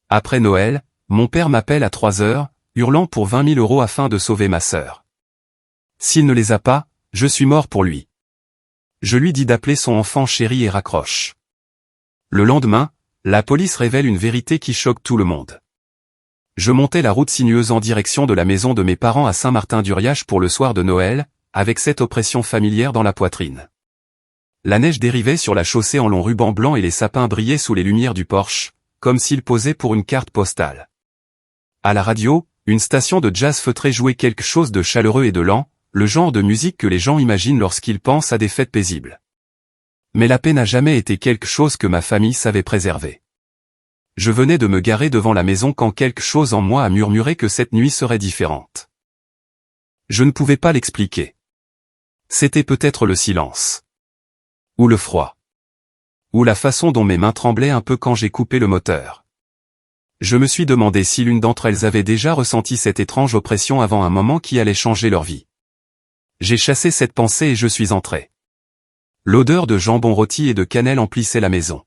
Après Noël, mon père m'appelle à 3 heures, hurlant pour 20 000 € afin de sauver ma sœur. S'il ne les a pas, je suis mort pour lui. Je lui dis d'appeler son enfant chéri et raccroche. Le lendemain, la police révèle une vérité qui choque tout le monde. Je montais la route sinueuse en direction de la maison de mes parents à Saint-Martin-d'Uriache pour le soir de Noël, avec cette oppression familière dans la poitrine. La neige dérivait sur la chaussée en longs rubans blancs et les sapins brillaient sous les lumières du porche, comme s'ils posaient pour une carte postale. À la radio, une station de jazz feutré jouait quelque chose de chaleureux et de lent, le genre de musique que les gens imaginent lorsqu'ils pensent à des fêtes paisibles. Mais la paix n'a jamais été quelque chose que ma famille savait préserver. Je venais de me garer devant la maison quand quelque chose en moi a murmuré que cette nuit serait différente. Je ne pouvais pas l'expliquer. C'était peut-être le silence. Ou le froid. Ou la façon dont mes mains tremblaient un peu quand j'ai coupé le moteur. Je me suis demandé si l'une d'entre elles avait déjà ressenti cette étrange oppression avant un moment qui allait changer leur vie. J'ai chassé cette pensée et je suis entré. L'odeur de jambon rôti et de cannelle emplissait la maison.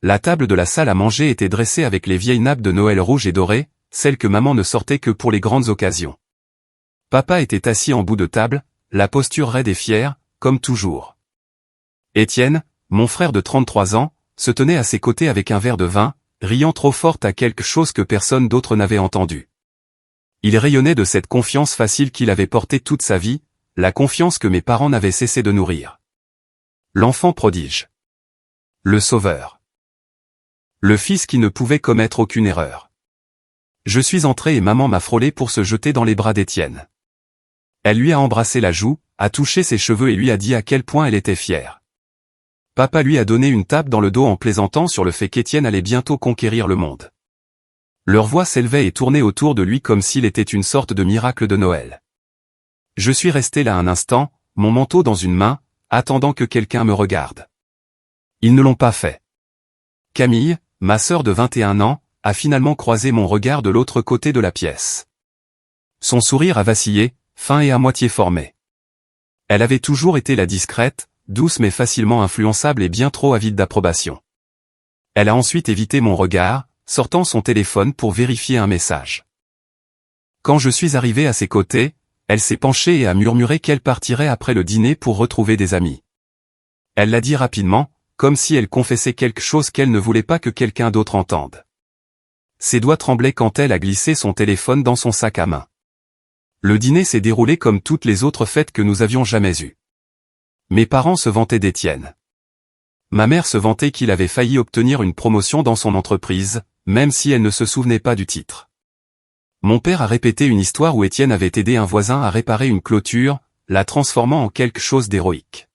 La table de la salle à manger était dressée avec les vieilles nappes de Noël rouges et dorées, celles que maman ne sortait que pour les grandes occasions. Papa était assis en bout de table, la posture raide et fière, comme toujours. Étienne, mon frère de 33 ans, se tenait à ses côtés avec un verre de vin, riant trop fort à quelque chose que personne d'autre n'avait entendu. Il rayonnait de cette confiance facile qu'il avait portée toute sa vie, la confiance que mes parents n'avaient cessé de nourrir. L'enfant prodige. Le sauveur. Le fils qui ne pouvait commettre aucune erreur. Je suis entré et maman m'a frôlé pour se jeter dans les bras d'Étienne. Elle lui a embrassé la joue, a touché ses cheveux et lui a dit à quel point elle était fière. Papa lui a donné une tape dans le dos en plaisantant sur le fait qu'Étienne allait bientôt conquérir le monde. Leur voix s'élevait et tournait autour de lui comme s'il était une sorte de miracle de Noël. Je suis resté là un instant, mon manteau dans une main, attendant que quelqu'un me regarde. Ils ne l'ont pas fait. Camille, ma sœur de 21 ans, a finalement croisé mon regard de l'autre côté de la pièce. Son sourire a vacillé, fin et à moitié formé. Elle avait toujours été la discrète, douce mais facilement influençable et bien trop avide d'approbation. Elle a ensuite évité mon regard, sortant son téléphone pour vérifier un message. Quand je suis arrivé à ses côtés, elle s'est penchée et a murmuré qu'elle partirait après le dîner pour retrouver des amis. Elle l'a dit rapidement, comme si elle confessait quelque chose qu'elle ne voulait pas que quelqu'un d'autre entende. Ses doigts tremblaient quand elle a glissé son téléphone dans son sac à main. Le dîner s'est déroulé comme toutes les autres fêtes que nous avions jamais eues. Mes parents se vantaient d'Étienne. Ma mère se vantait qu'il avait failli obtenir une promotion dans son entreprise, même si elle ne se souvenait pas du titre. Mon père a répété une histoire où Étienne avait aidé un voisin à réparer une clôture, la transformant en quelque chose d'héroïque.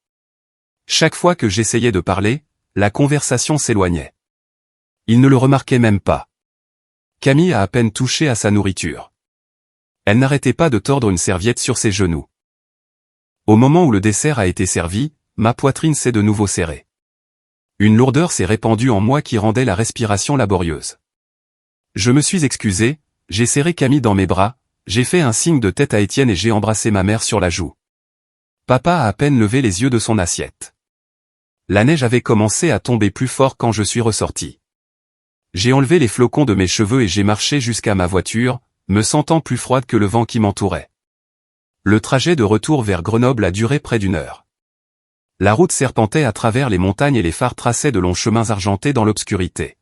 Chaque fois que j'essayais de parler, la conversation s'éloignait. Il ne le remarquait même pas. Camille a à peine touché à sa nourriture. Elle n'arrêtait pas de tordre une serviette sur ses genoux. Au moment où le dessert a été servi, ma poitrine s'est de nouveau serrée. Une lourdeur s'est répandue en moi qui rendait la respiration laborieuse. Je me suis excusé, j'ai serré Camille dans mes bras, j'ai fait un signe de tête à Étienne et j'ai embrassé ma mère sur la joue. Papa a à peine levé les yeux de son assiette. La neige avait commencé à tomber plus fort quand je suis ressorti. J'ai enlevé les flocons de mes cheveux et j'ai marché jusqu'à ma voiture, me sentant plus froide que le vent qui m'entourait. Le trajet de retour vers Grenoble a duré près d'1 heure. La route serpentait à travers les montagnes et les phares traçaient de longs chemins argentés dans l'obscurité.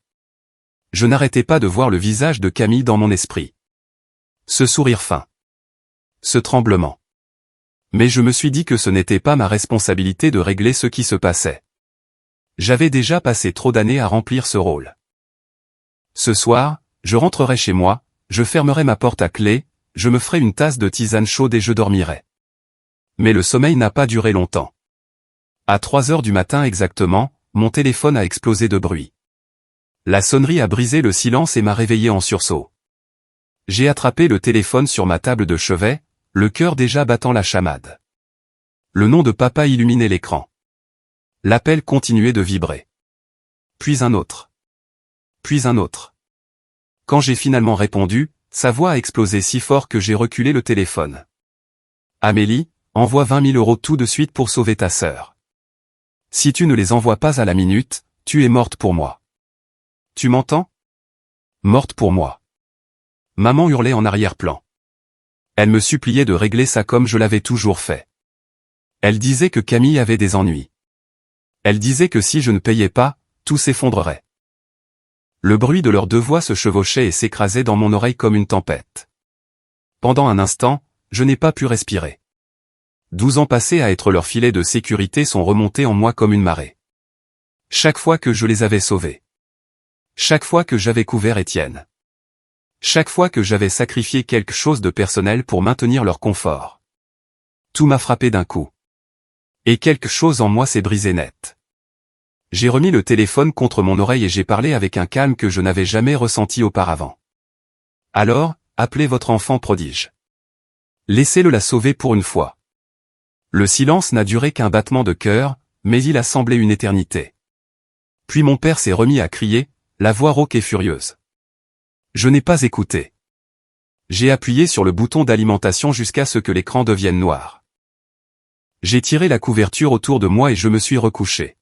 Je n'arrêtais pas de voir le visage de Camille dans mon esprit. Ce sourire fin. Ce tremblement. Mais je me suis dit que ce n'était pas ma responsabilité de régler ce qui se passait. J'avais déjà passé trop d'années à remplir ce rôle. Ce soir, je rentrerai chez moi, je fermerai ma porte à clé, je me ferai une tasse de tisane chaude et je dormirai. Mais le sommeil n'a pas duré longtemps. À 3 heures du matin exactement, mon téléphone a explosé de bruit. La sonnerie a brisé le silence et m'a réveillé en sursaut. J'ai attrapé le téléphone sur ma table de chevet, le cœur déjà battant la chamade. Le nom de papa illuminait l'écran. L'appel continuait de vibrer. Puis un autre. Puis un autre. Quand j'ai finalement répondu, sa voix a explosé si fort que j'ai reculé le téléphone. Amélie, envoie 20 000 € tout de suite pour sauver ta sœur. Si tu ne les envoies pas à la minute, tu es morte pour moi. Tu m'entends ? Morte pour moi. Maman hurlait en arrière-plan. Elle me suppliait de régler ça comme je l'avais toujours fait. Elle disait que Camille avait des ennuis. Elle disait que si je ne payais pas, tout s'effondrerait. Le bruit de leurs deux voix se chevauchait et s'écrasait dans mon oreille comme une tempête. Pendant un instant, je n'ai pas pu respirer. 12 ans passés à être leur filet de sécurité sont remontés en moi comme une marée. Chaque fois que je les avais sauvés. Chaque fois que j'avais couvert Étienne. Chaque fois que j'avais sacrifié quelque chose de personnel pour maintenir leur confort. Tout m'a frappé d'un coup. Et quelque chose en moi s'est brisé net. J'ai remis le téléphone contre mon oreille et j'ai parlé avec un calme que je n'avais jamais ressenti auparavant. Alors, appelez votre enfant prodige. Laissez-le la sauver pour une fois. Le silence n'a duré qu'un battement de cœur, mais il a semblé une éternité. Puis mon père s'est remis à crier, la voix rauque et furieuse. Je n'ai pas écouté. J'ai appuyé sur le bouton d'alimentation jusqu'à ce que l'écran devienne noir. J'ai tiré la couverture autour de moi et je me suis recouché.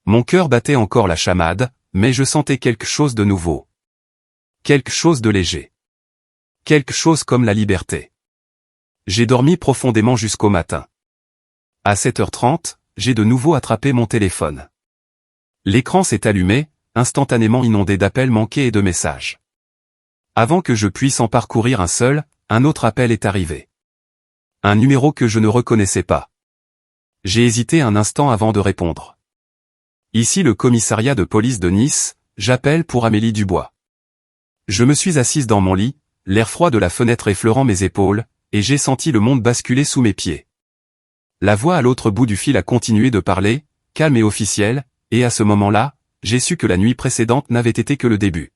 Mon cœur battait encore la chamade, mais je sentais quelque chose de nouveau. Quelque chose de léger. Quelque chose comme la liberté. J'ai dormi profondément jusqu'au matin. À 7h30, j'ai de nouveau attrapé mon téléphone. L'écran s'est allumé, instantanément inondé d'appels manqués et de messages. Avant que je puisse en parcourir un seul, un autre appel est arrivé. Un numéro que je ne reconnaissais pas. J'ai hésité un instant avant de répondre. Ici le commissariat de police de Nice, j'appelle pour Amélie Dubois. Je me suis assise dans mon lit, l'air froid de la fenêtre effleurant mes épaules, et j'ai senti le monde basculer sous mes pieds. La voix à l'autre bout du fil a continué de parler, calme et officielle, et à ce moment-là, j'ai su que la nuit précédente n'avait été que le début.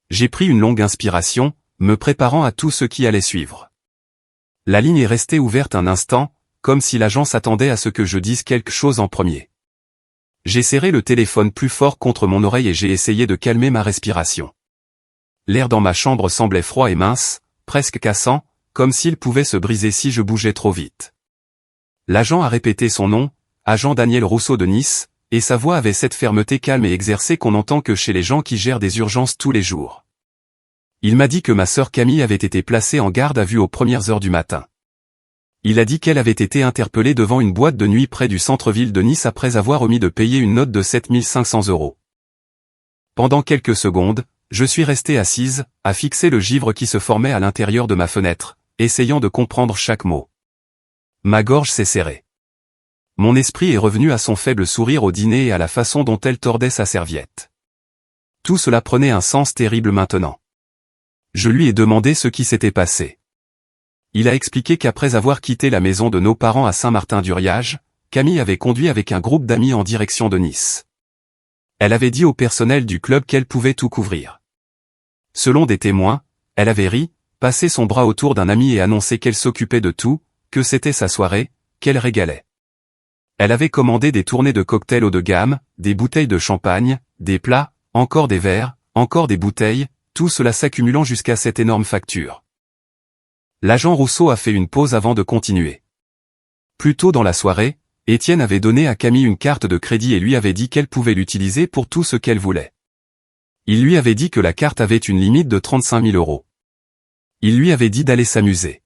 J'ai pris une longue inspiration, me préparant à tout ce qui allait suivre. La ligne est restée ouverte un instant, comme si l'agent s'attendait à ce que je dise quelque chose en premier. J'ai serré le téléphone plus fort contre mon oreille et j'ai essayé de calmer ma respiration. L'air dans ma chambre semblait froid et mince, presque cassant, comme s'il pouvait se briser si je bougeais trop vite. L'agent a répété son nom, agent Daniel Rousseau de Nice, et sa voix avait cette fermeté calme et exercée qu'on n'entend que chez les gens qui gèrent des urgences tous les jours. Il m'a dit que ma sœur Camille avait été placée en garde à vue aux premières heures du matin. Il a dit qu'elle avait été interpellée devant une boîte de nuit près du centre-ville de Nice après avoir omis de payer une note de 7 500 €. Pendant quelques secondes, je suis restée assise, à fixer le givre qui se formait à l'intérieur de ma fenêtre, essayant de comprendre chaque mot. Ma gorge s'est serrée. Mon esprit est revenu à son faible sourire au dîner et à la façon dont elle tordait sa serviette. Tout cela prenait un sens terrible maintenant. Je lui ai demandé ce qui s'était passé. Il a expliqué qu'après avoir quitté la maison de nos parents à Saint-Martin-d'Uriage, Camille avait conduit avec un groupe d'amis en direction de Nice. Elle avait dit au personnel du club qu'elle pouvait tout couvrir. Selon des témoins, elle avait ri, passé son bras autour d'un ami et annoncé qu'elle s'occupait de tout, que c'était sa soirée, qu'elle régalait. Elle avait commandé des tournées de cocktails haut de gamme, des bouteilles de champagne, des plats, encore des verres, encore des bouteilles, tout cela s'accumulant jusqu'à cette énorme facture. L'agent Rousseau a fait une pause avant de continuer. Plus tôt dans la soirée, Étienne avait donné à Camille une carte de crédit et lui avait dit qu'elle pouvait l'utiliser pour tout ce qu'elle voulait. Il lui avait dit que la carte avait une limite de 35 000 €. Il lui avait dit d'aller s'amuser.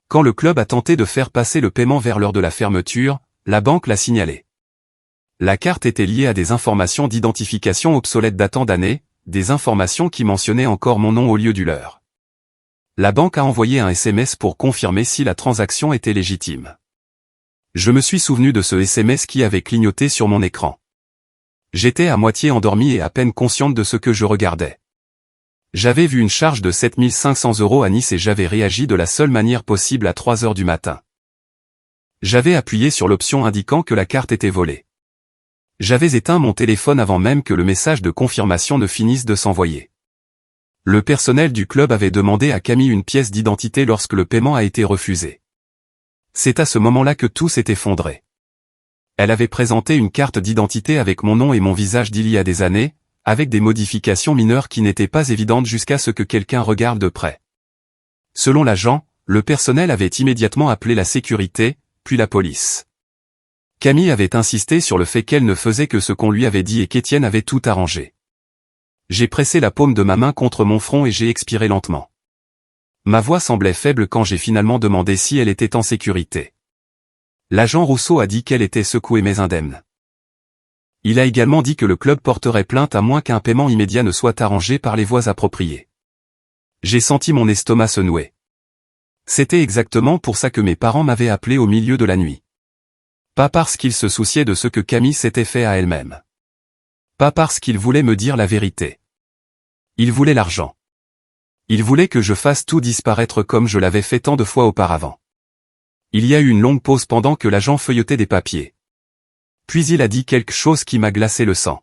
Quand le club a tenté de faire passer le paiement vers l'heure de la fermeture, la banque l'a signalé. La carte était liée à des informations d'identification obsolètes datant d'années, des informations qui mentionnaient encore mon nom au lieu du leur. La banque a envoyé un SMS pour confirmer si la transaction était légitime. Je me suis souvenu de ce SMS qui avait clignoté sur mon écran. J'étais à moitié endormi et à peine consciente de ce que je regardais. J'avais vu une charge de 7 500 € à Nice et j'avais réagi de la seule manière possible à 3 heures du matin. J'avais appuyé sur l'option indiquant que la carte était volée. J'avais éteint mon téléphone avant même que le message de confirmation ne finisse de s'envoyer. Le personnel du club avait demandé à Camille une pièce d'identité lorsque le paiement a été refusé. C'est à ce moment-là que tout s'est effondré. Elle avait présenté une carte d'identité avec mon nom et mon visage d'il y a des années, avec des modifications mineures qui n'étaient pas évidentes jusqu'à ce que quelqu'un regarde de près. Selon l'agent, le personnel avait immédiatement appelé la sécurité, puis la police. Camille avait insisté sur le fait qu'elle ne faisait que ce qu'on lui avait dit et qu'Étienne avait tout arrangé. J'ai pressé la paume de ma main contre mon front et j'ai expiré lentement. Ma voix semblait faible quand j'ai finalement demandé si elle était en sécurité. L'agent Rousseau a dit qu'elle était secouée mais indemne. Il a également dit que le club porterait plainte à moins qu'un paiement immédiat ne soit arrangé par les voies appropriées. J'ai senti mon estomac se nouer. C'était exactement pour ça que mes parents m'avaient appelé au milieu de la nuit. Pas parce qu'ils se souciaient de ce que Camille s'était fait à elle-même. Pas parce qu'ils voulaient me dire la vérité. Ils voulaient l'argent. Ils voulaient que je fasse tout disparaître comme je l'avais fait tant de fois auparavant. Il y a eu une longue pause pendant que l'agent feuilletait des papiers. Puis il a dit quelque chose qui m'a glacé le sang.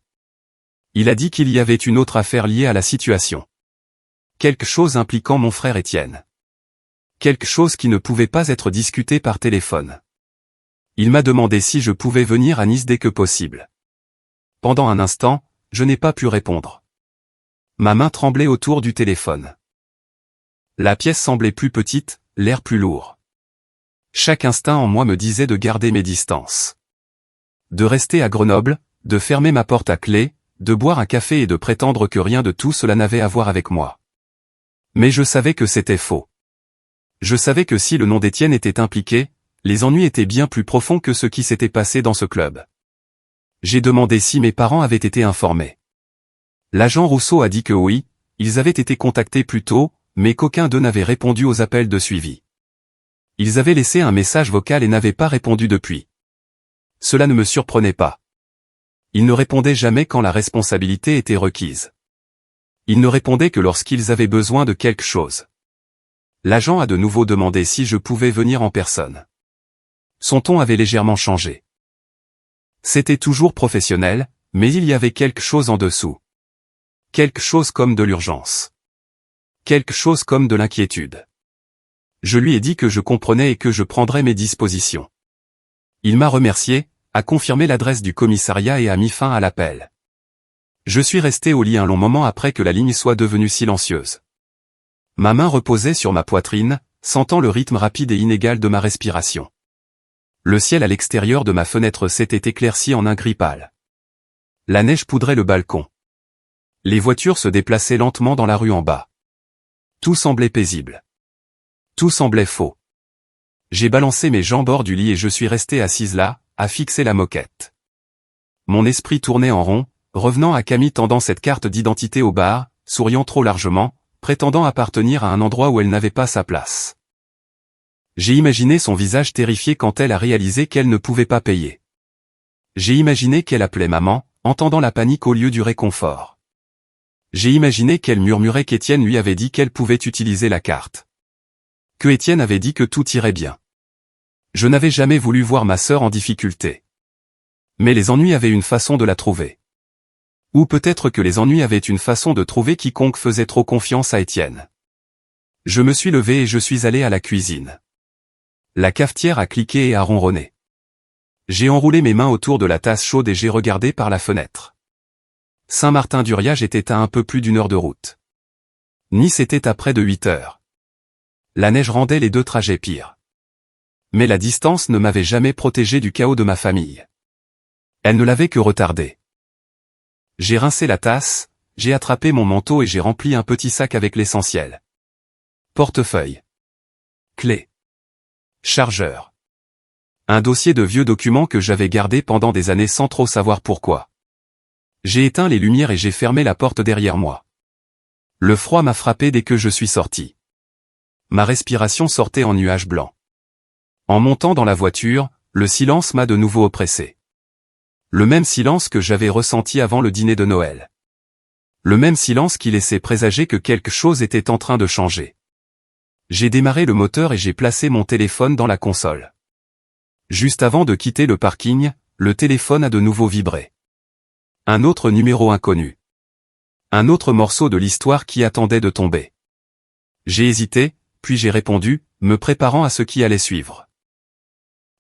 Il a dit qu'il y avait une autre affaire liée à la situation. Quelque chose impliquant mon frère Étienne. Quelque chose qui ne pouvait pas être discuté par téléphone. Il m'a demandé si je pouvais venir à Nice dès que possible. Pendant un instant, je n'ai pas pu répondre. Ma main tremblait autour du téléphone. La pièce semblait plus petite, l'air plus lourd. Chaque instinct en moi me disait de garder mes distances. De rester à Grenoble, de fermer ma porte à clé, de boire un café et de prétendre que rien de tout cela n'avait à voir avec moi. Mais je savais que c'était faux. Je savais que si le nom d'Étienne était impliqué, les ennuis étaient bien plus profonds que ce qui s'était passé dans ce club. J'ai demandé si mes parents avaient été informés. L'agent Rousseau a dit que oui, ils avaient été contactés plus tôt, mais qu'aucun d'eux n'avait répondu aux appels de suivi. Ils avaient laissé un message vocal et n'avaient pas répondu depuis. Cela ne me surprenait pas. Ils ne répondaient jamais quand la responsabilité était requise. Ils ne répondaient que lorsqu'ils avaient besoin de quelque chose. L'agent a de nouveau demandé si je pouvais venir en personne. Son ton avait légèrement changé. C'était toujours professionnel, mais il y avait quelque chose en dessous. Quelque chose comme de l'urgence. Quelque chose comme de l'inquiétude. Je lui ai dit que je comprenais et que je prendrais mes dispositions. Il m'a remercié, a confirmé l'adresse du commissariat et a mis fin à l'appel. Je suis resté au lit un long moment après que la ligne soit devenue silencieuse. Ma main reposait sur ma poitrine, sentant le rythme rapide et inégal de ma respiration. Le ciel à l'extérieur de ma fenêtre s'était éclairci en un gris pâle. La neige poudrait le balcon. Les voitures se déplaçaient lentement dans la rue en bas. Tout semblait paisible. Tout semblait faux. J'ai balancé mes jambes hors du lit et je suis resté assise là, à fixer la moquette. Mon esprit tournait en rond, revenant à Camille tendant cette carte d'identité au bar, souriant trop largement, prétendant appartenir à un endroit où elle n'avait pas sa place. J'ai imaginé son visage terrifié quand elle a réalisé qu'elle ne pouvait pas payer. J'ai imaginé qu'elle appelait maman, entendant la panique au lieu du réconfort. J'ai imaginé qu'elle murmurait qu'Étienne lui avait dit qu'elle pouvait utiliser la carte. Que Étienne avait dit que tout irait bien. Je n'avais jamais voulu voir ma sœur en difficulté. Mais les ennuis avaient une façon de la trouver. Ou peut-être que les ennuis avaient une façon de trouver quiconque faisait trop confiance à Étienne. Je me suis levé et je suis allé à la cuisine. La cafetière a cliqué et a ronronné. J'ai enroulé mes mains autour de la tasse chaude et j'ai regardé par la fenêtre. Saint-Martin-d'Uriage était à un peu plus d'1 heure de route. Nice était à près de 8 heures. La neige rendait les deux trajets pires. Mais la distance ne m'avait jamais protégé du chaos de ma famille. Elle ne l'avait que retardé. J'ai rincé la tasse, j'ai attrapé mon manteau et j'ai rempli un petit sac avec l'essentiel. Portefeuille. Clé. Chargeur. Un dossier de vieux documents que j'avais gardé pendant des années sans trop savoir pourquoi. J'ai éteint les lumières et j'ai fermé la porte derrière moi. Le froid m'a frappé dès que je suis sorti. Ma respiration sortait en nuages blancs. En montant dans la voiture, le silence m'a de nouveau oppressé. Le même silence que j'avais ressenti avant le dîner de Noël. Le même silence qui laissait présager que quelque chose était en train de changer. J'ai démarré le moteur et j'ai placé mon téléphone dans la console. Juste avant de quitter le parking, le téléphone a de nouveau vibré. Un autre numéro inconnu. Un autre morceau de l'histoire qui attendait de tomber. J'ai hésité, puis j'ai répondu, me préparant à ce qui allait suivre.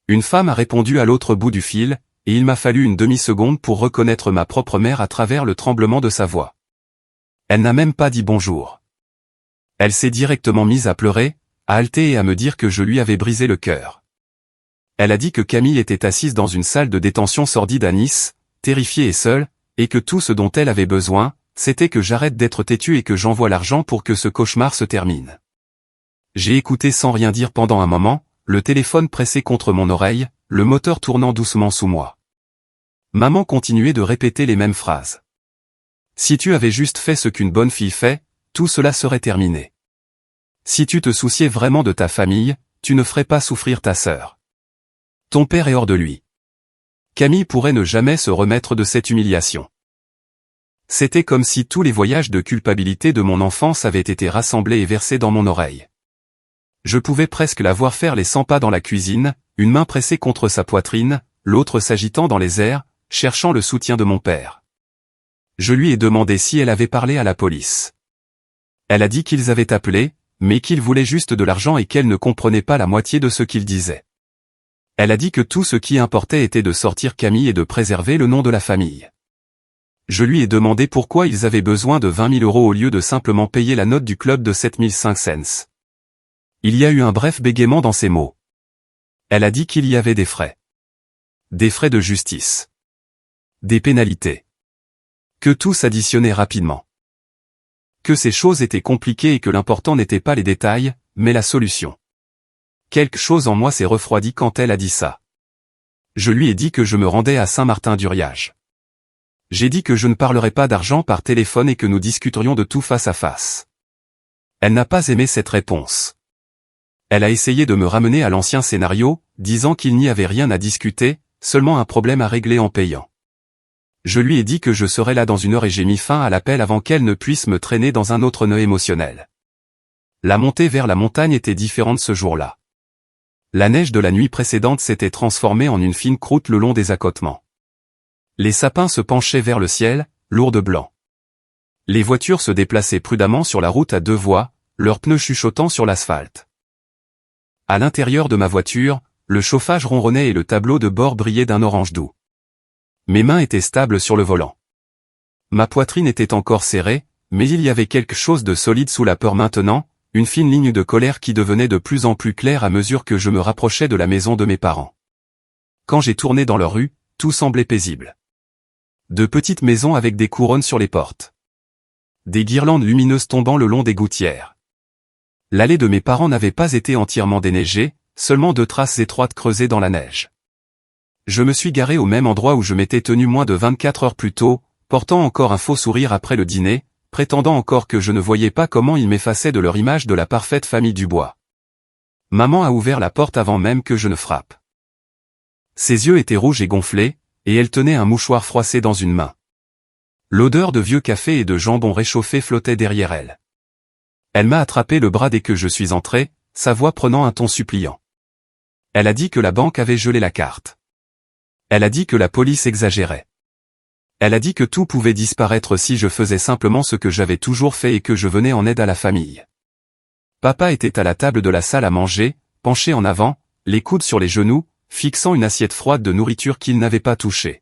Une femme a répondu à l'autre bout du fil, et il m'a fallu une demi-seconde pour reconnaître ma propre mère à travers le tremblement de sa voix. Elle n'a même pas dit bonjour. Elle s'est directement mise à pleurer, à halter et à me dire que je lui avais brisé le cœur. Elle a dit que Camille était assise dans une salle de détention sordide à Nice, terrifiée et seule, et que tout ce dont elle avait besoin, c'était que j'arrête d'être têtu et que j'envoie l'argent pour que ce cauchemar se termine. J'ai écouté sans rien dire pendant un moment, le téléphone pressé contre mon oreille, le moteur tournant doucement sous moi. Maman continuait de répéter les mêmes phrases. Si tu avais juste fait ce qu'une bonne fille fait, tout cela serait terminé. Si tu te souciais vraiment de ta famille, tu ne ferais pas souffrir ta sœur. Ton père est hors de lui. Camille pourrait ne jamais se remettre de cette humiliation. C'était comme si tous les voyages de culpabilité de mon enfance avaient été rassemblés et versés dans mon oreille. Je pouvais presque la voir faire les 100 pas dans la cuisine, une main pressée contre sa poitrine, l'autre s'agitant dans les airs, cherchant le soutien de mon père. Je lui ai demandé si elle avait parlé à la police. Elle a dit qu'ils avaient appelé, mais qu'ils voulaient juste de l'argent et qu'elle ne comprenait pas la moitié de ce qu'ils disaient. Elle a dit que tout ce qui importait était de sortir Camille et de préserver le nom de la famille. Je lui ai demandé pourquoi ils avaient besoin de 20 000 € au lieu de simplement payer la note du club de 75 cents. Il y a eu un bref bégaiement dans ses mots. Elle a dit qu'il y avait des frais. Des frais de justice. Des pénalités. Que tout s'additionnait rapidement. Que ces choses étaient compliquées et que l'important n'était pas les détails, mais la solution. Quelque chose en moi s'est refroidi quand elle a dit ça. Je lui ai dit que je me rendais à Saint-Martin-d'Uriage. J'ai dit que je ne parlerais pas d'argent par téléphone et que nous discuterions de tout face à face. Elle n'a pas aimé cette réponse. Elle a essayé de me ramener à l'ancien scénario, disant qu'il n'y avait rien à discuter, seulement un problème à régler en payant. Je lui ai dit que je serais là dans 1 heure et j'ai mis fin à l'appel avant qu'elle ne puisse me traîner dans un autre nœud émotionnel. La montée vers la montagne était différente ce jour-là. La neige de la nuit précédente s'était transformée en une fine croûte le long des accotements. Les sapins se penchaient vers le ciel, lourds de blanc. Les voitures se déplaçaient prudemment sur la route à 2 voies, leurs pneus chuchotant sur l'asphalte. À l'intérieur de ma voiture, le chauffage ronronnait et le tableau de bord brillait d'un orange doux. Mes mains étaient stables sur le volant. Ma poitrine était encore serrée, mais il y avait quelque chose de solide sous la peur maintenant, une fine ligne de colère qui devenait de plus en plus claire à mesure que je me rapprochais de la maison de mes parents. Quand j'ai tourné dans leur rue, tout semblait paisible. De petites maisons avec des couronnes sur les portes. Des guirlandes lumineuses tombant le long des gouttières. L'allée de mes parents n'avait pas été entièrement déneigée, seulement 2 traces étroites creusées dans la neige. Je me suis garé au même endroit où je m'étais tenu moins de 24 heures plus tôt, portant encore un faux sourire après le dîner, prétendant encore que je ne voyais pas comment ils m'effaçaient de leur image de la parfaite famille Dubois. Maman a ouvert la porte avant même que je ne frappe. Ses yeux étaient rouges et gonflés, et elle tenait un mouchoir froissé dans une main. L'odeur de vieux café et de jambon réchauffé flottait derrière elle. Elle m'a attrapé le bras dès que je suis entré, sa voix prenant un ton suppliant. Elle a dit que la banque avait gelé la carte. Elle a dit que la police exagérait. Elle a dit que tout pouvait disparaître si je faisais simplement ce que j'avais toujours fait et que je venais en aide à la famille. Papa était à la table de la salle à manger, penché en avant, les coudes sur les genoux, fixant une assiette froide de nourriture qu'il n'avait pas touchée.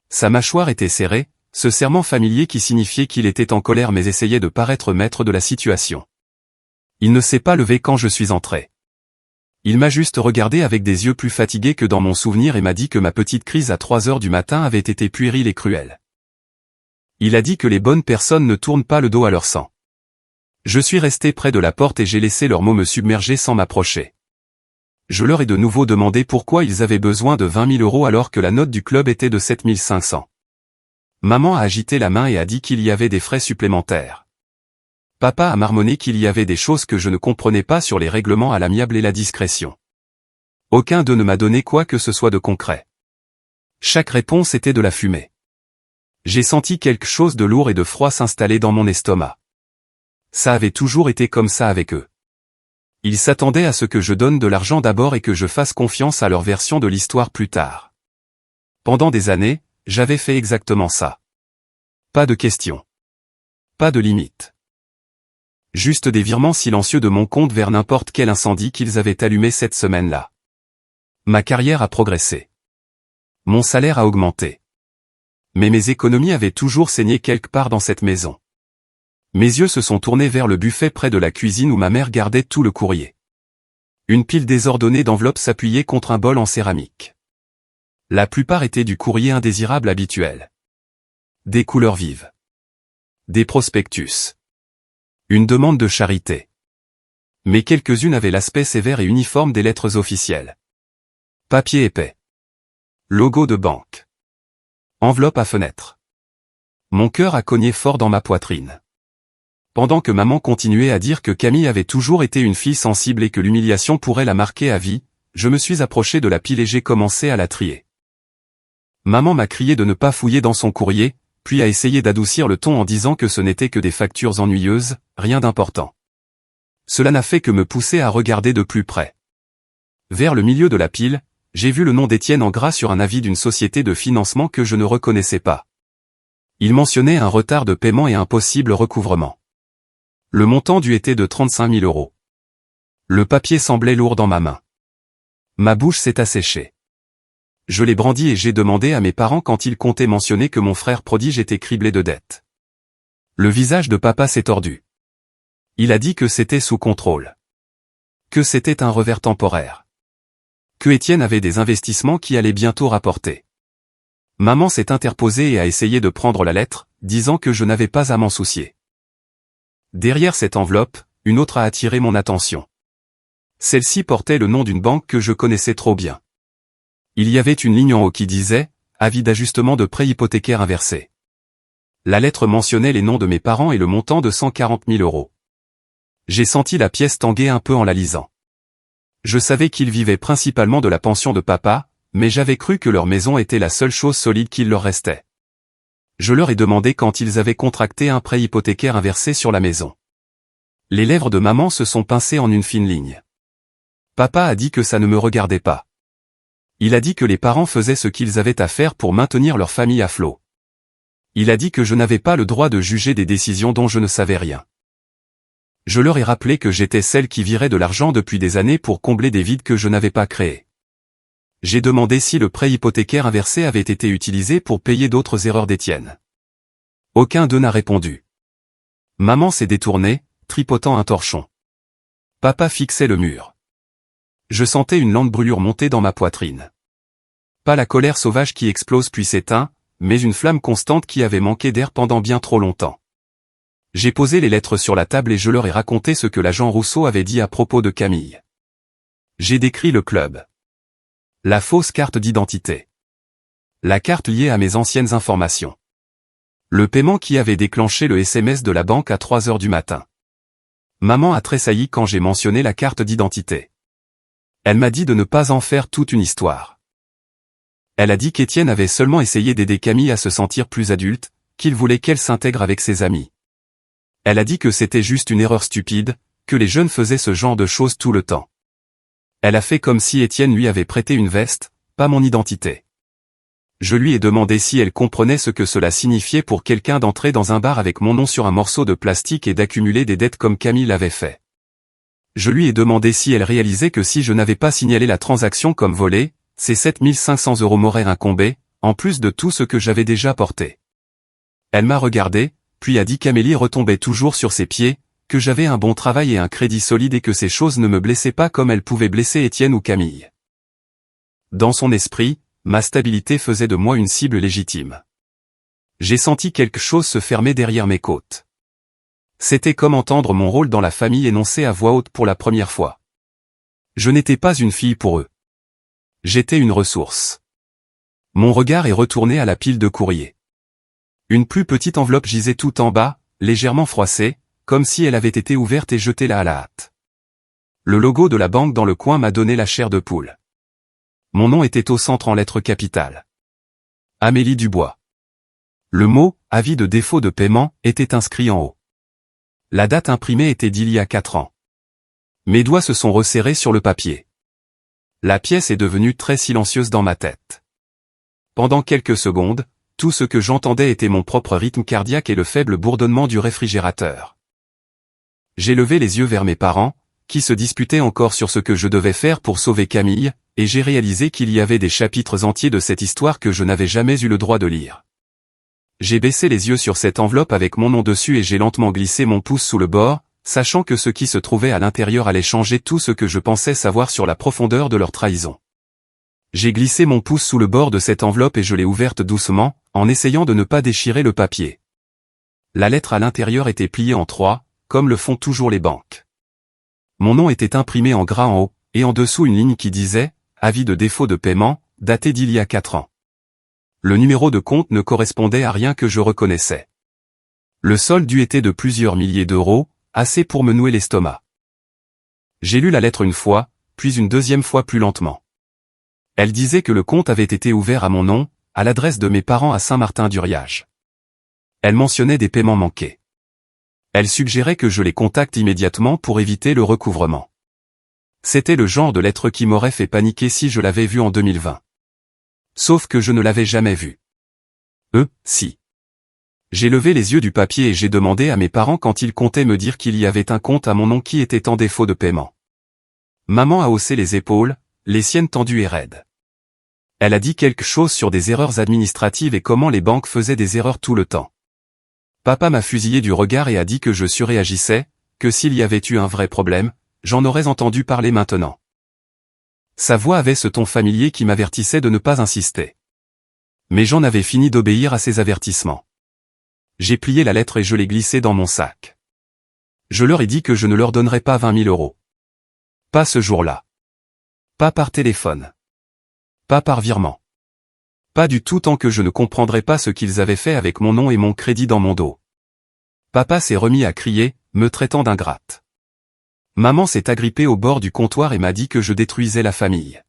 Sa mâchoire était serrée, ce serment familier qui signifiait qu'il était en colère mais essayait de paraître maître de la situation. Il ne s'est pas levé quand je suis entré. Il m'a juste regardé avec des yeux plus fatigués que dans mon souvenir et m'a dit que ma petite crise à 3 heures du matin avait été puérile et cruelle. Il a dit que les bonnes personnes ne tournent pas le dos à leur sang. Je suis resté près de la porte et j'ai laissé leurs mots me submerger sans m'approcher. Je leur ai de nouveau demandé pourquoi ils avaient besoin de 20 000 € alors que la note du club était de 7 500. Maman a agité la main et a dit qu'il y avait des frais supplémentaires. Papa a marmonné qu'il y avait des choses que je ne comprenais pas sur les règlements à l'amiable et la discrétion. Aucun d'eux ne m'a donné quoi que ce soit de concret. Chaque réponse était de la fumée. J'ai senti quelque chose de lourd et de froid s'installer dans mon estomac. Ça avait toujours été comme ça avec eux. Ils s'attendaient à ce que je donne de l'argent d'abord et que je fasse confiance à leur version de l'histoire plus tard. Pendant des années, j'avais fait exactement ça. Pas de questions. Pas de limites. Juste des virements silencieux de mon compte vers n'importe quel incendie qu'ils avaient allumé cette semaine-là. Ma carrière a progressé. Mon salaire a augmenté. Mais mes économies avaient toujours saigné quelque part dans cette maison. Mes yeux se sont tournés vers le buffet près de la cuisine où ma mère gardait tout le courrier. Une pile désordonnée d'enveloppes s'appuyait contre un bol en céramique. La plupart étaient du courrier indésirable habituel. Des couleurs vives. Des prospectus. Une demande de charité. Mais quelques-unes avaient l'aspect sévère et uniforme des lettres officielles. Papier épais. Logo de banque. Enveloppe à fenêtre. Mon cœur a cogné fort dans ma poitrine. Pendant que maman continuait à dire que Camille avait toujours été une fille sensible et que l'humiliation pourrait la marquer à vie, je me suis approché de la pile et j'ai commencé à la trier. Maman m'a crié de ne pas fouiller dans son courrier, puis a essayé d'adoucir le ton en disant que ce n'était que des factures ennuyeuses, rien d'important. Cela n'a fait que me pousser à regarder de plus près. Vers le milieu de la pile, j'ai vu le nom d'Étienne en gras sur un avis d'une société de financement que je ne reconnaissais pas. Il mentionnait un retard de paiement et un possible recouvrement. Le montant dû était de 35 000 €. Le papier semblait lourd dans ma main. Ma bouche s'est asséchée. Je l'ai brandi et j'ai demandé à mes parents quand ils comptaient mentionner que mon frère prodige était criblé de dettes. Le visage de papa s'est tordu. Il a dit que c'était sous contrôle. Que c'était un revers temporaire. Que Étienne avait des investissements qui allaient bientôt rapporter. Maman s'est interposée et a essayé de prendre la lettre, disant que je n'avais pas à m'en soucier. Derrière cette enveloppe, une autre a attiré mon attention. Celle-ci portait le nom d'une banque que je connaissais trop bien. Il y avait une ligne en haut qui disait « Avis d'ajustement de prêt hypothécaire inversé ». La lettre mentionnait les noms de mes parents et le montant de 140 000 €. J'ai senti la pièce tanguer un peu en la lisant. Je savais qu'ils vivaient principalement de la pension de papa, mais j'avais cru que leur maison était la seule chose solide qu'il leur restait. Je leur ai demandé quand ils avaient contracté un prêt hypothécaire inversé sur la maison. Les lèvres de maman se sont pincées en une fine ligne. Papa a dit que ça ne me regardait pas. Il a dit que les parents faisaient ce qu'ils avaient à faire pour maintenir leur famille à flot. Il a dit que je n'avais pas le droit de juger des décisions dont je ne savais rien. Je leur ai rappelé que j'étais celle qui virait de l'argent depuis des années pour combler des vides que je n'avais pas créés. J'ai demandé si le prêt hypothécaire inversé avait été utilisé pour payer d'autres erreurs d'Étienne. Aucun d'eux n'a répondu. Maman s'est détournée, tripotant un torchon. Papa fixait le mur. Je sentais une lente brûlure monter dans ma poitrine. Pas la colère sauvage qui explose puis s'éteint, mais une flamme constante qui avait manqué d'air pendant bien trop longtemps. J'ai posé les lettres sur la table et je leur ai raconté ce que l'agent Rousseau avait dit à propos de Camille. J'ai décrit le club. La fausse carte d'identité. La carte liée à mes anciennes informations. Le paiement qui avait déclenché le SMS de la banque à 3 heures du matin. Maman a tressailli quand j'ai mentionné la carte d'identité. Elle m'a dit de ne pas en faire toute une histoire. Elle a dit qu'Étienne avait seulement essayé d'aider Camille à se sentir plus adulte, qu'il voulait qu'elle s'intègre avec ses amis. Elle a dit que c'était juste une erreur stupide, que les jeunes faisaient ce genre de choses tout le temps. Elle a fait comme si Étienne lui avait prêté une veste, pas mon identité. Je lui ai demandé si elle comprenait ce que cela signifiait pour quelqu'un d'entrer dans un bar avec mon nom sur un morceau de plastique et d'accumuler des dettes comme Camille l'avait fait. Je lui ai demandé si elle réalisait que si je n'avais pas signalé la transaction comme volée, ces 7 500 € m'auraient incombé, en plus de tout ce que j'avais déjà porté. Elle m'a regardé, puis a dit qu'Amélie retombait toujours sur ses pieds, que j'avais un bon travail et un crédit solide et que ces choses ne me blessaient pas comme elles pouvaient blesser Étienne ou Camille. Dans son esprit, ma stabilité faisait de moi une cible légitime. J'ai senti quelque chose se fermer derrière mes côtes. C'était comme entendre mon rôle dans la famille énoncé à voix haute pour la première fois. Je n'étais pas une fille pour eux. J'étais une ressource. Mon regard est retourné à la pile de courrier. Une plus petite enveloppe gisait tout en bas, légèrement froissée, comme si elle avait été ouverte et jetée là à la hâte. Le logo de la banque dans le coin m'a donné la chair de poule. Mon nom était au centre en lettres capitales. Amélie Dubois. Le mot « avis de défaut de paiement » était inscrit en haut. La date imprimée était d'il y a 4 ans. Mes doigts se sont resserrés sur le papier. La pièce est devenue très silencieuse dans ma tête. Pendant quelques secondes, tout ce que j'entendais était mon propre rythme cardiaque et le faible bourdonnement du réfrigérateur. J'ai levé les yeux vers mes parents, qui se disputaient encore sur ce que je devais faire pour sauver Camille, et j'ai réalisé qu'il y avait des chapitres entiers de cette histoire que je n'avais jamais eu le droit de lire. J'ai baissé les yeux sur cette enveloppe avec mon nom dessus et j'ai lentement glissé mon pouce sous le bord, sachant que ce qui se trouvait à l'intérieur allait changer tout ce que je pensais savoir sur la profondeur de leur trahison. J'ai glissé mon pouce sous le bord de cette enveloppe et je l'ai ouverte doucement, en essayant de ne pas déchirer le papier. La lettre à l'intérieur était pliée en 3, comme le font toujours les banques. Mon nom était imprimé en gras en haut, et en dessous une ligne qui disait « Avis de défaut de paiement, daté d'il y a 4 ans ». Le numéro de compte ne correspondait à rien que je reconnaissais. Le solde dû était de plusieurs milliers d'euros, assez pour me nouer l'estomac. J'ai lu la lettre une fois, puis une deuxième fois plus lentement. Elle disait que le compte avait été ouvert à mon nom, à l'adresse de mes parents à Saint-Martin-d'Uriage. Elle mentionnait des paiements manqués. Elle suggérait que je les contacte immédiatement pour éviter le recouvrement. C'était le genre de lettre qui m'aurait fait paniquer si je l'avais vue en 2020. Sauf que je ne l'avais jamais vue. Si. J'ai levé les yeux du papier et j'ai demandé à mes parents quand ils comptaient me dire qu'il y avait un compte à mon nom qui était en défaut de paiement. Maman a haussé les épaules, les siennes tendues et raides. Elle a dit quelque chose sur des erreurs administratives et comment les banques faisaient des erreurs tout le temps. Papa m'a fusillé du regard et a dit que je surréagissais, que s'il y avait eu un vrai problème, j'en aurais entendu parler maintenant. Sa voix avait ce ton familier qui m'avertissait de ne pas insister. Mais j'en avais fini d'obéir à ses avertissements. J'ai plié la lettre et je l'ai glissée dans mon sac. Je leur ai dit que je ne leur donnerais pas 20 000 euros. Pas ce jour-là. Pas par téléphone. Pas par virement. Pas du tout tant que je ne comprendrais pas ce qu'ils avaient fait avec mon nom et mon crédit dans mon dos. Papa s'est remis à crier, me traitant d'ingrate. Maman s'est agrippée au bord du comptoir et m'a dit que je détruisais la famille.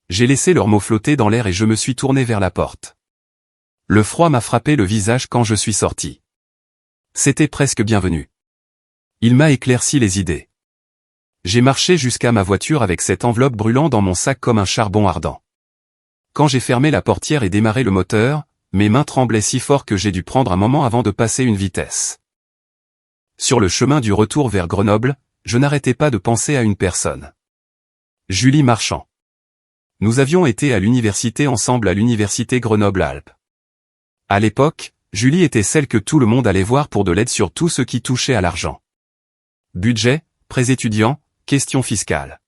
J'ai laissé leurs mots flotter dans l'air et je me suis tourné vers la porte. Le froid m'a frappé le visage quand je suis sorti. C'était presque bienvenu. Il m'a éclairci les idées. J'ai marché jusqu'à ma voiture avec cette enveloppe brûlant dans mon sac comme un charbon ardent. Quand j'ai fermé la portière et démarré le moteur, mes mains tremblaient si fort que j'ai dû prendre un moment avant de passer une vitesse. Sur le chemin du retour vers Grenoble, je n'arrêtais pas de penser à une personne. Julie Marchand. Nous avions été à l'université ensemble à l'université Grenoble-Alpes. À l'époque, Julie était celle que tout le monde allait voir pour de l'aide sur tout ce qui touchait à l'argent. Budget, prêts étudiants, questions fiscales.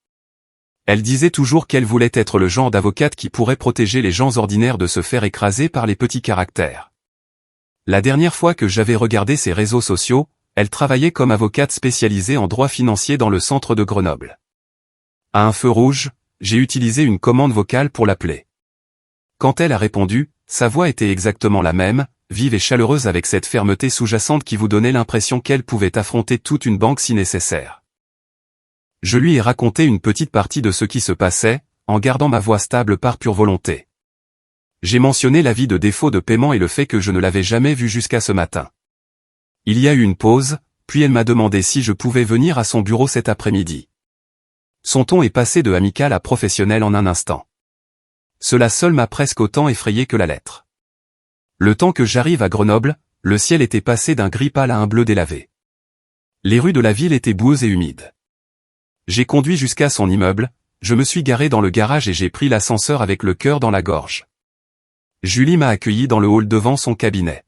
Elle disait toujours qu'elle voulait être le genre d'avocate qui pourrait protéger les gens ordinaires de se faire écraser par les petits caractères. La dernière fois que j'avais regardé ses réseaux sociaux, elle travaillait comme avocate spécialisée en droit financier dans le centre de Grenoble. À un feu rouge, j'ai utilisé une commande vocale pour l'appeler. Quand elle a répondu, sa voix était exactement la même, vive et chaleureuse avec cette fermeté sous-jacente qui vous donnait l'impression qu'elle pouvait affronter toute une banque si nécessaire. Je lui ai raconté une petite partie de ce qui se passait, en gardant ma voix stable par pure volonté. J'ai mentionné l'avis de défaut de paiement et le fait que je ne l'avais jamais vu jusqu'à ce matin. Il y a eu une pause, puis elle m'a demandé si je pouvais venir à son bureau cet après-midi. Son ton est passé de amical à professionnel en un instant. Cela seul m'a presque autant effrayé que la lettre. Le temps que j'arrive à Grenoble, le ciel était passé d'un gris pâle à un bleu délavé. Les rues de la ville étaient boueuses et humides. J'ai conduit jusqu'à son immeuble, je me suis garé dans le garage et j'ai pris l'ascenseur avec le cœur dans la gorge. Julie m'a accueilli dans le hall devant son cabinet.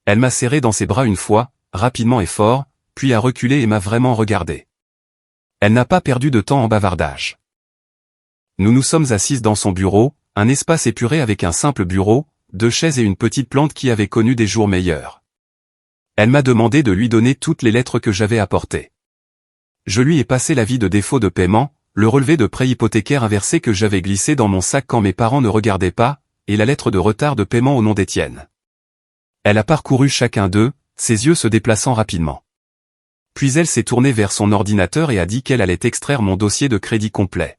Elle m'a serré dans ses bras une fois, rapidement et fort, puis a reculé et m'a vraiment regardé. Elle n'a pas perdu de temps en bavardage. Nous nous sommes assises dans son bureau, un espace épuré avec un simple bureau, 2 chaises et une petite plante qui avait connu des jours meilleurs. Elle m'a demandé de lui donner toutes les lettres que j'avais apportées. Je lui ai passé l'avis de défaut de paiement, le relevé de prêt hypothécaire inversé que j'avais glissé dans mon sac quand mes parents ne regardaient pas, et la lettre de retard de paiement au nom d'Étienne. Elle a parcouru chacun d'eux, ses yeux se déplaçant rapidement. Puis elle s'est tournée vers son ordinateur et a dit qu'elle allait extraire mon dossier de crédit complet.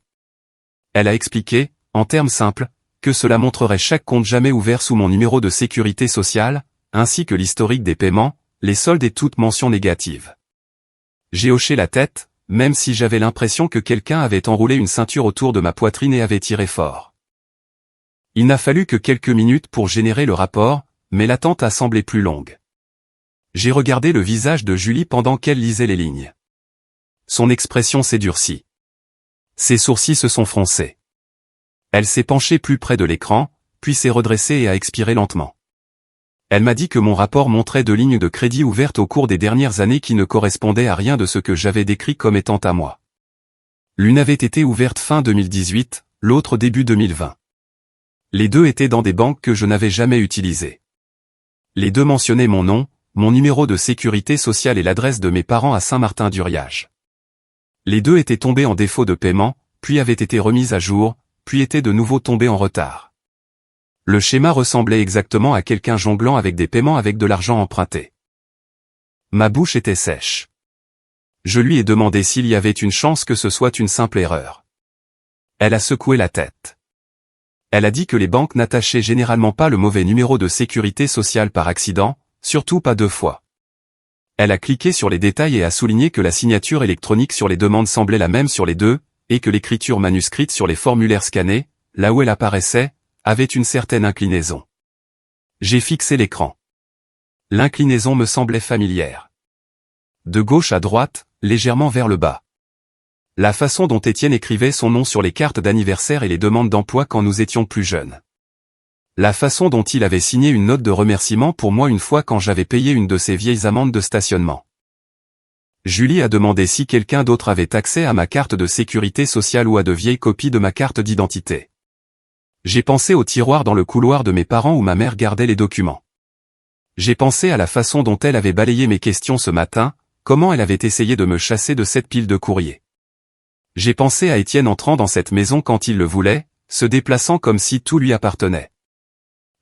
Elle a expliqué, en termes simples, que cela montrerait chaque compte jamais ouvert sous mon numéro de sécurité sociale, ainsi que l'historique des paiements, les soldes et toute mention négative. J'ai hoché la tête, même si j'avais l'impression que quelqu'un avait enroulé une ceinture autour de ma poitrine et avait tiré fort. Il n'a fallu que quelques minutes pour générer le rapport, mais l'attente a semblé plus longue. J'ai regardé le visage de Julie pendant qu'elle lisait les lignes. Son expression s'est durcie. Ses sourcils se sont froncés. Elle s'est penchée plus près de l'écran, puis s'est redressée et a expiré lentement. Elle m'a dit que mon rapport montrait 2 lignes de crédit ouvertes au cours des dernières années qui ne correspondaient à rien de ce que j'avais décrit comme étant à moi. L'une avait été ouverte fin 2018, l'autre début 2020. Les 2 étaient dans des banques que je n'avais jamais utilisées. Les 2 mentionnaient mon nom, mon numéro de sécurité sociale et l'adresse de mes parents à Saint-Martin-d'Uriage. Les deux étaient tombés en défaut de paiement, puis avaient été remises à jour, puis étaient de nouveau tombés en retard. Le schéma ressemblait exactement à quelqu'un jonglant avec des paiements avec de l'argent emprunté. Ma bouche était sèche. Je lui ai demandé s'il y avait une chance que ce soit une simple erreur. Elle a secoué la tête. Elle a dit que les banques n'attachaient généralement pas le mauvais numéro de sécurité sociale par accident, surtout pas 2 fois. Elle a cliqué sur les détails et a souligné que la signature électronique sur les demandes semblait la même sur les deux, et que l'écriture manuscrite sur les formulaires scannés, là où elle apparaissait, avait une certaine inclinaison. J'ai fixé l'écran. L'inclinaison me semblait familière. De gauche à droite, légèrement vers le bas. La façon dont Étienne écrivait son nom sur les cartes d'anniversaire et les demandes d'emploi quand nous étions plus jeunes. La façon dont il avait signé une note de remerciement pour moi une fois quand j'avais payé une de ses vieilles amendes de stationnement. Julie a demandé si quelqu'un d'autre avait accès à ma carte de sécurité sociale ou à de vieilles copies de ma carte d'identité. J'ai pensé au tiroir dans le couloir de mes parents où ma mère gardait les documents. J'ai pensé à la façon dont elle avait balayé mes questions ce matin, comment elle avait essayé de me chasser de cette pile de courrier. J'ai pensé à Étienne entrant dans cette maison quand il le voulait, se déplaçant comme si tout lui appartenait.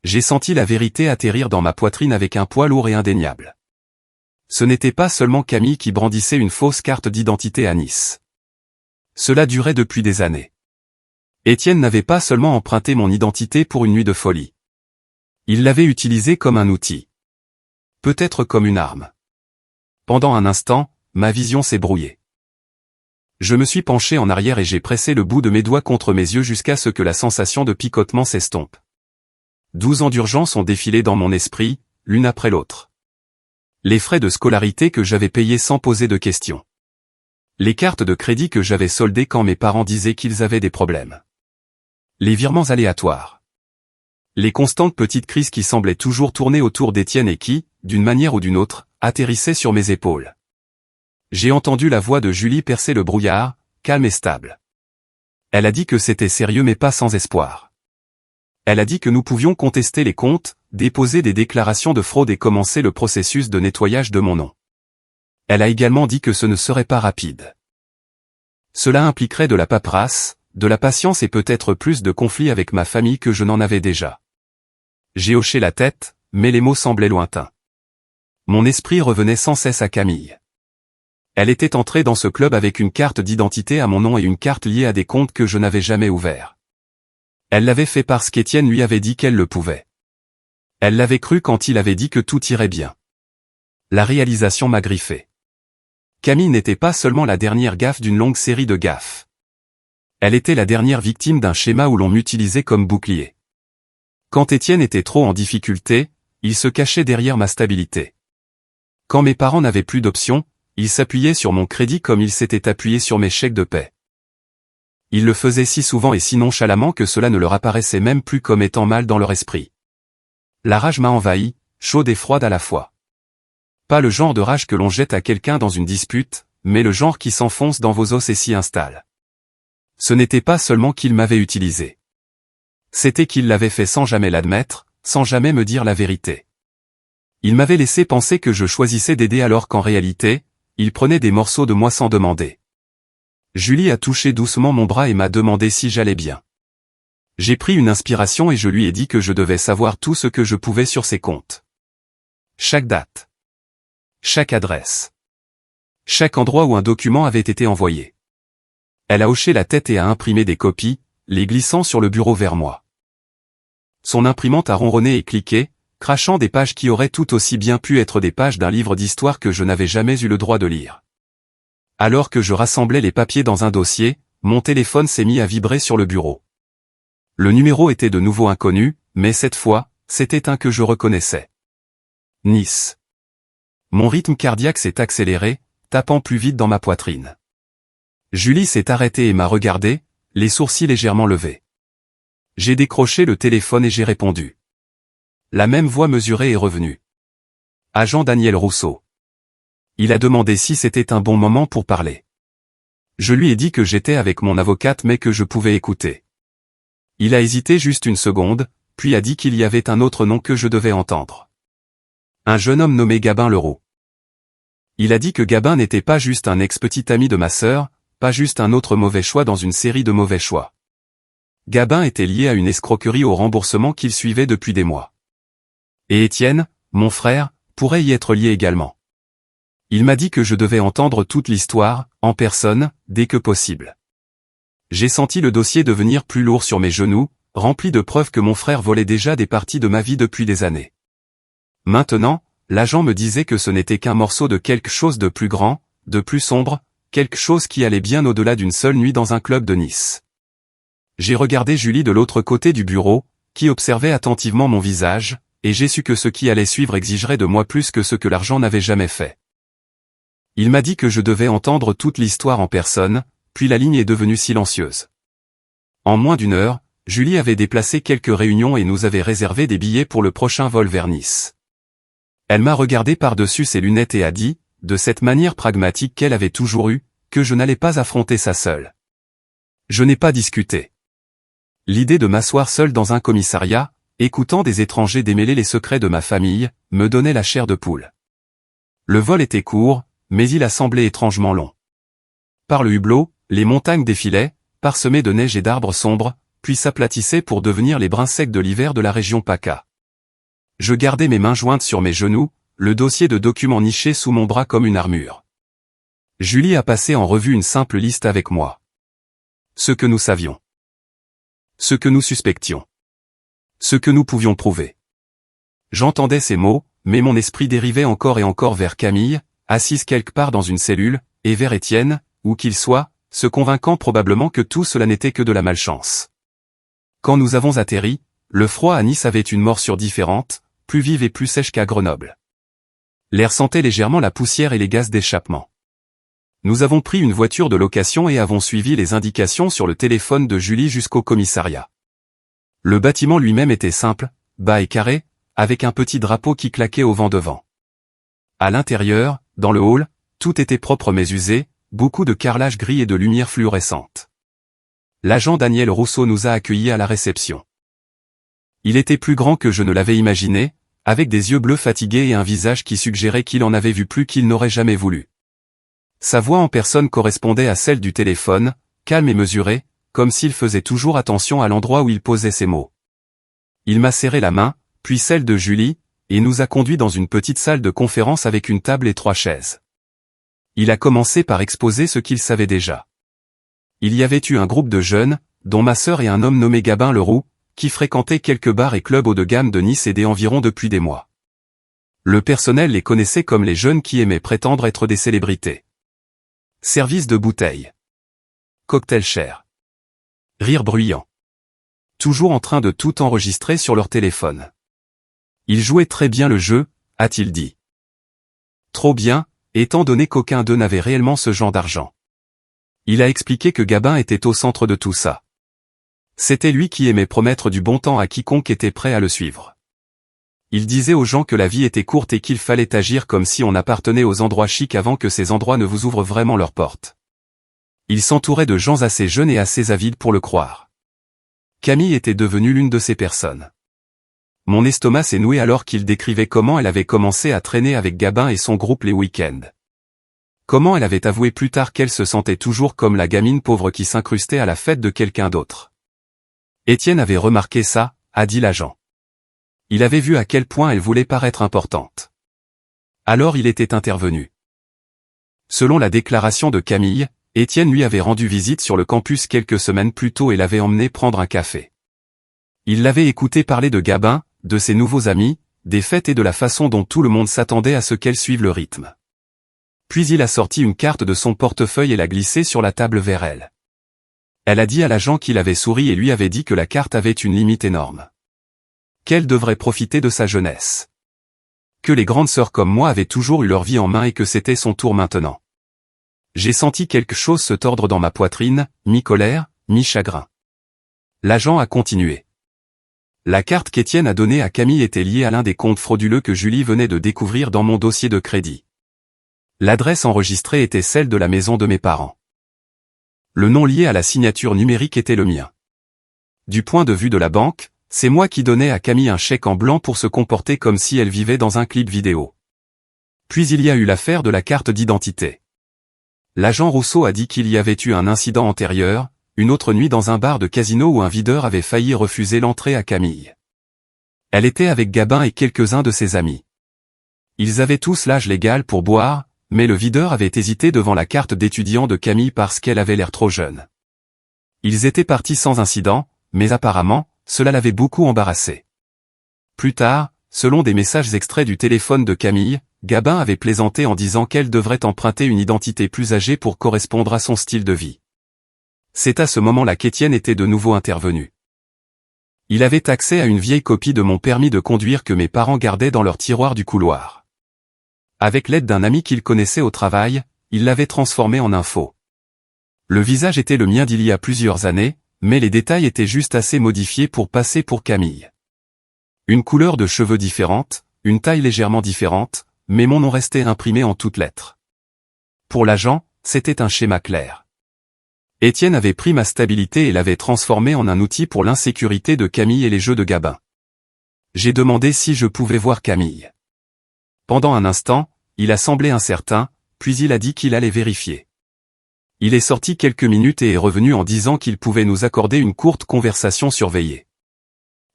J'ai senti la vérité atterrir dans ma poitrine avec un poids lourd et indéniable. Ce n'était pas seulement Camille qui brandissait une fausse carte d'identité à Nice. Cela durait depuis des années. Étienne n'avait pas seulement emprunté mon identité pour une nuit de folie. Il l'avait utilisée comme un outil. Peut-être comme une arme. Pendant un instant, ma vision s'est brouillée. Je me suis penché en arrière et j'ai pressé le bout de mes doigts contre mes yeux jusqu'à ce que la sensation de picotement s'estompe. 12 ans d'urgence ont défilé dans mon esprit, l'une après l'autre. Les frais de scolarité que j'avais payés sans poser de questions. Les cartes de crédit que j'avais soldées quand mes parents disaient qu'ils avaient des problèmes. Les virements aléatoires. Les constantes petites crises qui semblaient toujours tourner autour d'Étienne et qui, d'une manière ou d'une autre, atterrissaient sur mes épaules. J'ai entendu la voix de Julie percer le brouillard, calme et stable. Elle a dit que c'était sérieux mais pas sans espoir. Elle a dit que nous pouvions contester les comptes, déposer des déclarations de fraude et commencer le processus de nettoyage de mon nom. Elle a également dit que ce ne serait pas rapide. Cela impliquerait de la paperasse, de la patience et peut-être plus de conflits avec ma famille que je n'en avais déjà. J'ai hoché la tête, mais les mots semblaient lointains. Mon esprit revenait sans cesse à Camille. Elle était entrée dans ce club avec une carte d'identité à mon nom et une carte liée à des comptes que je n'avais jamais ouverts. Elle l'avait fait parce qu'Étienne lui avait dit qu'elle le pouvait. Elle l'avait cru quand il avait dit que tout irait bien. La réalisation m'a griffé. Camille n'était pas seulement la dernière gaffe d'une longue série de gaffes. Elle était la dernière victime d'un schéma où l'on m'utilisait comme bouclier. Quand Étienne était trop en difficulté, il se cachait derrière ma stabilité. Quand mes parents n'avaient plus d'options, il s'appuyait sur mon crédit comme il s'était appuyé sur mes chèques de paie. Il le faisait si souvent et si nonchalamment que cela ne leur apparaissait même plus comme étant mal dans leur esprit. La rage m'a envahi, chaude et froide à la fois. Pas le genre de rage que l'on jette à quelqu'un dans une dispute, mais le genre qui s'enfonce dans vos os et s'y installe. Ce n'était pas seulement qu'il m'avait utilisé. C'était qu'il l'avait fait sans jamais l'admettre, sans jamais me dire la vérité. Il m'avait laissé penser que je choisissais d'aider alors qu'en réalité, il prenait des morceaux de moi sans demander. Julie a touché doucement mon bras et m'a demandé si j'allais bien. J'ai pris une inspiration et je lui ai dit que je devais savoir tout ce que je pouvais sur ses comptes. Chaque date. Chaque adresse. Chaque endroit où un document avait été envoyé. Elle a hoché la tête et a imprimé des copies, les glissant sur le bureau vers moi. Son imprimante a ronronné et cliqué, crachant des pages qui auraient tout aussi bien pu être des pages d'un livre d'histoire que je n'avais jamais eu le droit de lire. Alors que je rassemblais les papiers dans un dossier, mon téléphone s'est mis à vibrer sur le bureau. Le numéro était de nouveau inconnu, mais cette fois, c'était un que je reconnaissais. Nice. Mon rythme cardiaque s'est accéléré, tapant plus vite dans ma poitrine. Julie s'est arrêtée et m'a regardé, les sourcils légèrement levés. J'ai décroché le téléphone et j'ai répondu. La même voix mesurée est revenue. Agent Daniel Rousseau. Il a demandé si c'était un bon moment pour parler. Je lui ai dit que j'étais avec mon avocate mais que je pouvais écouter. Il a hésité juste une seconde, puis a dit qu'il y avait un autre nom que je devais entendre. Un jeune homme nommé Gabin Leroux. Il a dit que Gabin n'était pas juste un ex-petit ami de ma sœur, pas juste un autre mauvais choix dans une série de mauvais choix. Gabin était lié à une escroquerie au remboursement qu'il suivait depuis des mois. Et Étienne, mon frère, pourrait y être lié également. Il m'a dit que je devais entendre toute l'histoire, en personne, dès que possible. J'ai senti le dossier devenir plus lourd sur mes genoux, rempli de preuves que mon frère volait déjà des parties de ma vie depuis des années. Maintenant, l'agent me disait que ce n'était qu'un morceau de quelque chose de plus grand, de plus sombre, quelque chose qui allait bien au-delà d'une seule nuit dans un club de Nice. J'ai regardé Julie de l'autre côté du bureau, qui observait attentivement mon visage, et j'ai su que ce qui allait suivre exigerait de moi plus que ce que l'argent n'avait jamais fait. Il m'a dit que je devais entendre toute l'histoire en personne, puis la ligne est devenue silencieuse. En moins d'une heure, Julie avait déplacé quelques réunions et nous avait réservé des billets pour le prochain vol vers Nice. Elle m'a regardé par-dessus ses lunettes et a dit, de cette manière pragmatique qu'elle avait toujours eue, que je n'allais pas affronter ça seule. Je n'ai pas discuté. L'idée de m'asseoir seul dans un commissariat, écoutant des étrangers démêler les secrets de ma famille, me donnait la chair de poule. Le vol était court, mais il a semblé étrangement long. Par le hublot, les montagnes défilaient, parsemées de neige et d'arbres sombres, puis s'aplatissaient pour devenir les brins secs de l'hiver de la région PACA. Je gardais mes mains jointes sur mes genoux, le dossier de documents niché sous mon bras comme une armure. Julie a passé en revue une simple liste avec moi. Ce que nous savions. Ce que nous suspections. Ce que nous pouvions prouver. J'entendais ces mots, mais mon esprit dérivait encore et encore vers Camille, assise quelque part dans une cellule, et vers Étienne, où qu'il soit, se convainquant probablement que tout cela n'était que de la malchance. Quand nous avons atterri, le froid à Nice avait une morsure différente, plus vive et plus sèche qu'à Grenoble. L'air sentait légèrement la poussière et les gaz d'échappement. Nous avons pris une voiture de location et avons suivi les indications sur le téléphone de Julie jusqu'au commissariat. Le bâtiment lui-même était simple, bas et carré, avec un petit drapeau qui claquait au vent devant. À l'intérieur, dans le hall, tout était propre mais usé, beaucoup de carrelage gris et de lumière fluorescente. L'agent Daniel Rousseau nous a accueillis à la réception. Il était plus grand que je ne l'avais imaginé, avec des yeux bleus fatigués et un visage qui suggérait qu'il en avait vu plus qu'il n'aurait jamais voulu. Sa voix en personne correspondait à celle du téléphone, calme et mesurée, comme s'il faisait toujours attention à l'endroit où il posait ses mots. Il m'a serré la main, puis celle de Julie, et nous a conduits dans une petite salle de conférence avec une table et 3 chaises. Il a commencé par exposer ce qu'il savait déjà. Il y avait eu un groupe de jeunes, dont ma sœur et un homme nommé Gabin Leroux, qui fréquentaient quelques bars et clubs haut de gamme de Nice et des environs depuis des mois. Le personnel les connaissait comme les jeunes qui aimaient prétendre être des célébrités. Service de bouteilles. Cocktail cher. Rire bruyant. Toujours en train de tout enregistrer sur leur téléphone. Ils jouaient très bien le jeu, a-t-il dit. Trop bien, étant donné qu'aucun d'eux n'avait réellement ce genre d'argent. Il a expliqué que Gabin était au centre de tout ça. C'était lui qui aimait promettre du bon temps à quiconque était prêt à le suivre. Il disait aux gens que la vie était courte et qu'il fallait agir comme si on appartenait aux endroits chics avant que ces endroits ne vous ouvrent vraiment leurs portes. Il s'entourait de gens assez jeunes et assez avides pour le croire. Camille était devenue l'une de ces personnes. Mon estomac s'est noué alors qu'il décrivait comment elle avait commencé à traîner avec Gabin et son groupe les week-ends. Comment elle avait avoué plus tard qu'elle se sentait toujours comme la gamine pauvre qui s'incrustait à la fête de quelqu'un d'autre. Étienne avait remarqué ça, a dit l'agent. Il avait vu à quel point elle voulait paraître importante. Alors il était intervenu. Selon la déclaration de Camille, Étienne lui avait rendu visite sur le campus quelques semaines plus tôt et l'avait emmené prendre un café. Il l'avait écouté parler de Gabin, de ses nouveaux amis, des fêtes et de la façon dont tout le monde s'attendait à ce qu'elle suive le rythme. Puis il a sorti une carte de son portefeuille et l'a glissée sur la table vers elle. Elle a dit à l'agent qu'il avait souri et lui avait dit que la carte avait une limite énorme. Qu'elle devrait profiter de sa jeunesse. Que les grandes sœurs comme moi avaient toujours eu leur vie en main et que c'était son tour maintenant. J'ai senti quelque chose se tordre dans ma poitrine, mi-colère, mi-chagrin. L'agent a continué. La carte qu'Étienne a donnée à Camille était liée à l'un des comptes frauduleux que Julie venait de découvrir dans mon dossier de crédit. L'adresse enregistrée était celle de la maison de mes parents. Le nom lié à la signature numérique était le mien. Du point de vue de la banque, C'est moi qui donnais à Camille un chèque en blanc pour se comporter comme si elle vivait dans un clip vidéo. Puis il y a eu l'affaire de la carte d'identité. L'agent Rousseau a dit qu'il y avait eu un incident antérieur, une autre nuit dans un bar de casino où un videur avait failli refuser l'entrée à Camille. Elle était avec Gabin et quelques-uns de ses amis. Ils avaient tous l'âge légal pour boire, mais le videur avait hésité devant la carte d'étudiant de Camille parce qu'elle avait l'air trop jeune. Ils étaient partis sans incident, mais apparemment, cela l'avait beaucoup embarrassé. Plus tard, selon des messages extraits du téléphone de Camille, Gabin avait plaisanté en disant qu'elle devrait emprunter une identité plus âgée pour correspondre à son style de vie. C'est à ce moment-là qu'Étienne était de nouveau intervenu. Il avait accès à une vieille copie de mon permis de conduire que mes parents gardaient dans leur tiroir du couloir. Avec l'aide d'un ami qu'il connaissait au travail, il l'avait transformé en un faux. Le visage était le mien d'il y a plusieurs années, mais les détails étaient juste assez modifiés pour passer pour Camille. Une couleur de cheveux différente, une taille légèrement différente, mais mon nom restait imprimé en toutes lettres. Pour l'agent, c'était un schéma clair. Étienne avait pris ma stabilité et l'avait transformé en un outil pour l'insécurité de Camille et les jeux de Gabin. J'ai demandé si je pouvais voir Camille. Pendant un instant, il a semblé incertain, puis il a dit qu'il allait vérifier. Il est sorti quelques minutes et est revenu en disant qu'il pouvait nous accorder une courte conversation surveillée.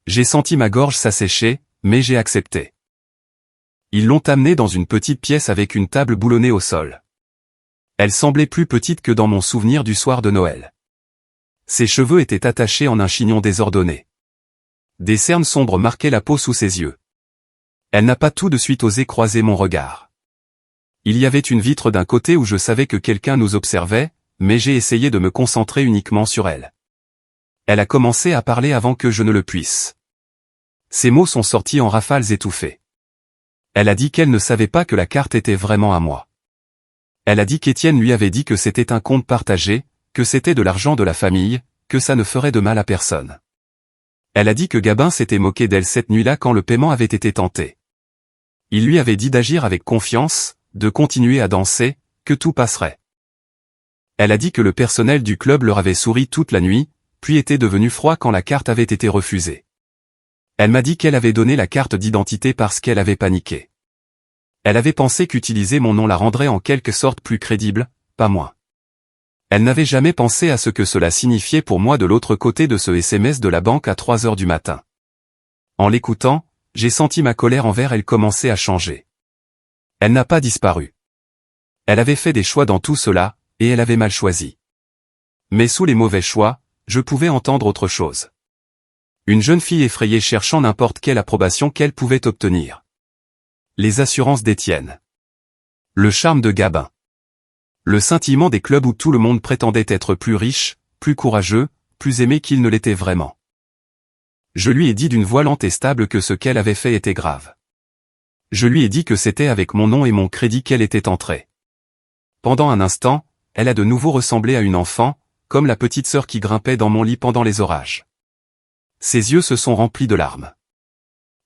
J'ai senti ma gorge s'assécher, mais j'ai accepté. Ils l'ont amené dans une petite pièce avec une table boulonnée au sol. Elle semblait plus petite que dans mon souvenir du soir de Noël. Ses cheveux étaient attachés en un chignon désordonné. Des cernes sombres marquaient la peau sous ses yeux. Elle n'a pas tout de suite osé croiser mon regard. Il y avait une vitre d'un côté où je savais que quelqu'un nous observait, mais j'ai essayé de me concentrer uniquement sur elle. Elle a commencé à parler avant que je ne le puisse. Ses mots sont sortis en rafales étouffées. Elle a dit qu'elle ne savait pas que la carte était vraiment à moi. Elle a dit qu'Étienne lui avait dit que c'était un compte partagé, que c'était de l'argent de la famille, que ça ne ferait de mal à personne. Elle a dit que Gabin s'était moqué d'elle cette nuit-là quand le paiement avait été tenté. Il lui avait dit d'agir avec confiance, de continuer à danser, que tout passerait. Elle a dit que le personnel du club leur avait souri toute la nuit, puis était devenu froid quand la carte avait été refusée. Elle m'a dit qu'elle avait donné la carte d'identité parce qu'elle avait paniqué. Elle avait pensé qu'utiliser mon nom la rendrait en quelque sorte plus crédible, pas moins. Elle n'avait jamais pensé à ce que cela signifiait pour moi de l'autre côté de ce SMS de la banque à 3 heures du matin. En l'écoutant, j'ai senti ma colère envers elle commencer à changer. Elle n'a pas disparu. Elle avait fait des choix dans tout cela, et elle avait mal choisi. Mais sous les mauvais choix, je pouvais entendre autre chose. Une jeune fille effrayée cherchant n'importe quelle approbation qu'elle pouvait obtenir. Les assurances d'Étienne. Le charme de Gabin. Le scintillement des clubs où tout le monde prétendait être plus riche, plus courageux, plus aimé qu'il ne l'était vraiment. Je lui ai dit d'une voix lente et stable que ce qu'elle avait fait était grave. Je lui ai dit que c'était avec mon nom et mon crédit qu'elle était entrée. Pendant un instant, elle a de nouveau ressemblé à une enfant, comme la petite sœur qui grimpait dans mon lit pendant les orages. Ses yeux se sont remplis de larmes.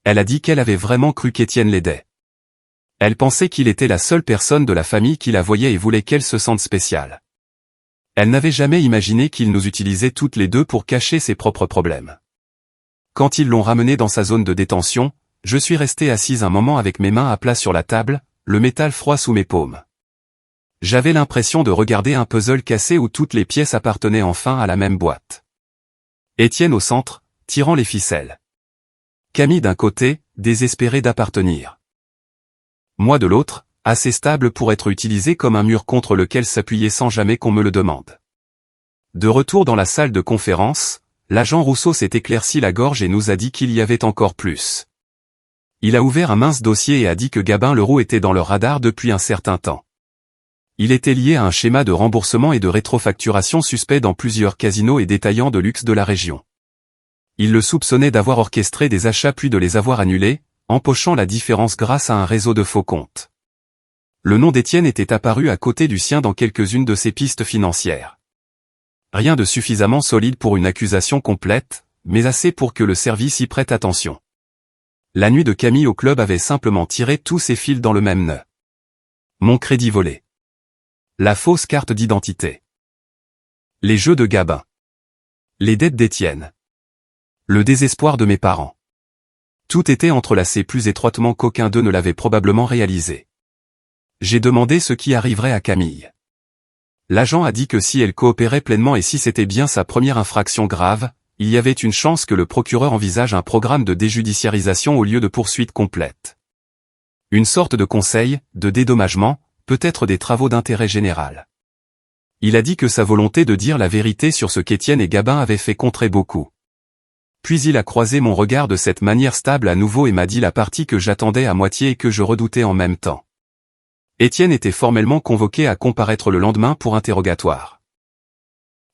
Elle a dit qu'elle avait vraiment cru qu'Étienne l'aidait. Elle pensait qu'il était la seule personne de la famille qui la voyait et voulait qu'elle se sente spéciale. Elle n'avait jamais imaginé qu'il nous utilisait toutes les deux pour cacher ses propres problèmes. Quand ils l'ont ramené dans sa zone de détention, je suis resté assise un moment avec mes mains à plat sur la table, le métal froid sous mes paumes. J'avais l'impression de regarder un puzzle cassé où toutes les pièces appartenaient enfin à la même boîte. Étienne au centre, tirant les ficelles. Camille d'un côté, désespérée d'appartenir. Moi de l'autre, assez stable pour être utilisé comme un mur contre lequel s'appuyer sans jamais qu'on me le demande. De retour dans la salle de conférence, l'agent Rousseau s'est éclairci la gorge et nous a dit qu'il y avait encore plus. Il a ouvert un mince dossier et a dit que Gabin Leroux était dans le radar depuis un certain temps. Il était lié à un schéma de remboursement et de rétrofacturation suspect dans plusieurs casinos et détaillants de luxe de la région. Il le soupçonnait d'avoir orchestré des achats puis de les avoir annulés, empochant la différence grâce à un réseau de faux comptes. Le nom d'Étienne était apparu à côté du sien dans quelques-unes de ses pistes financières. Rien de suffisamment solide pour une accusation complète, mais assez pour que le service y prête attention. La nuit de Camille au club avait simplement tiré tous ses fils dans le même nœud. Mon crédit volé. La fausse carte d'identité. Les jeux de Gabin. Les dettes d'Étienne. Le désespoir de mes parents. Tout était entrelacé plus étroitement qu'aucun d'eux ne l'avait probablement réalisé. J'ai demandé ce qui arriverait à Camille. L'agent a dit que si elle coopérait pleinement et si c'était bien sa première infraction grave, il y avait une chance que le procureur envisage un programme de déjudiciarisation au lieu de poursuite complète. Une sorte de conseil, de dédommagement, peut-être des travaux d'intérêt général. Il a dit que sa volonté de dire la vérité sur ce qu'Étienne et Gabin avaient fait compterait beaucoup. Puis il a croisé mon regard de cette manière stable à nouveau et m'a dit la partie que j'attendais à moitié et que je redoutais en même temps. Étienne était formellement convoqué à comparaître le lendemain pour interrogatoire.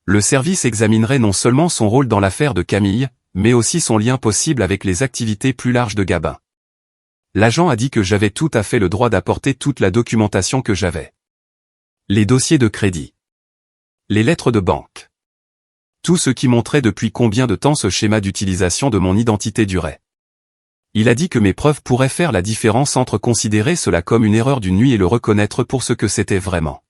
Le service examinerait non seulement son rôle dans l'affaire de Camille, mais aussi son lien possible avec les activités plus larges de Gabin. L'agent a dit que j'avais tout à fait le droit d'apporter toute la documentation que j'avais. Les dossiers de crédit. Les lettres de banque. Tout ce qui montrait depuis combien de temps ce schéma d'utilisation de mon identité durait. Il a dit que mes preuves pourraient faire la différence entre considérer cela comme une erreur d'une nuit et le reconnaître pour ce que c'était vraiment.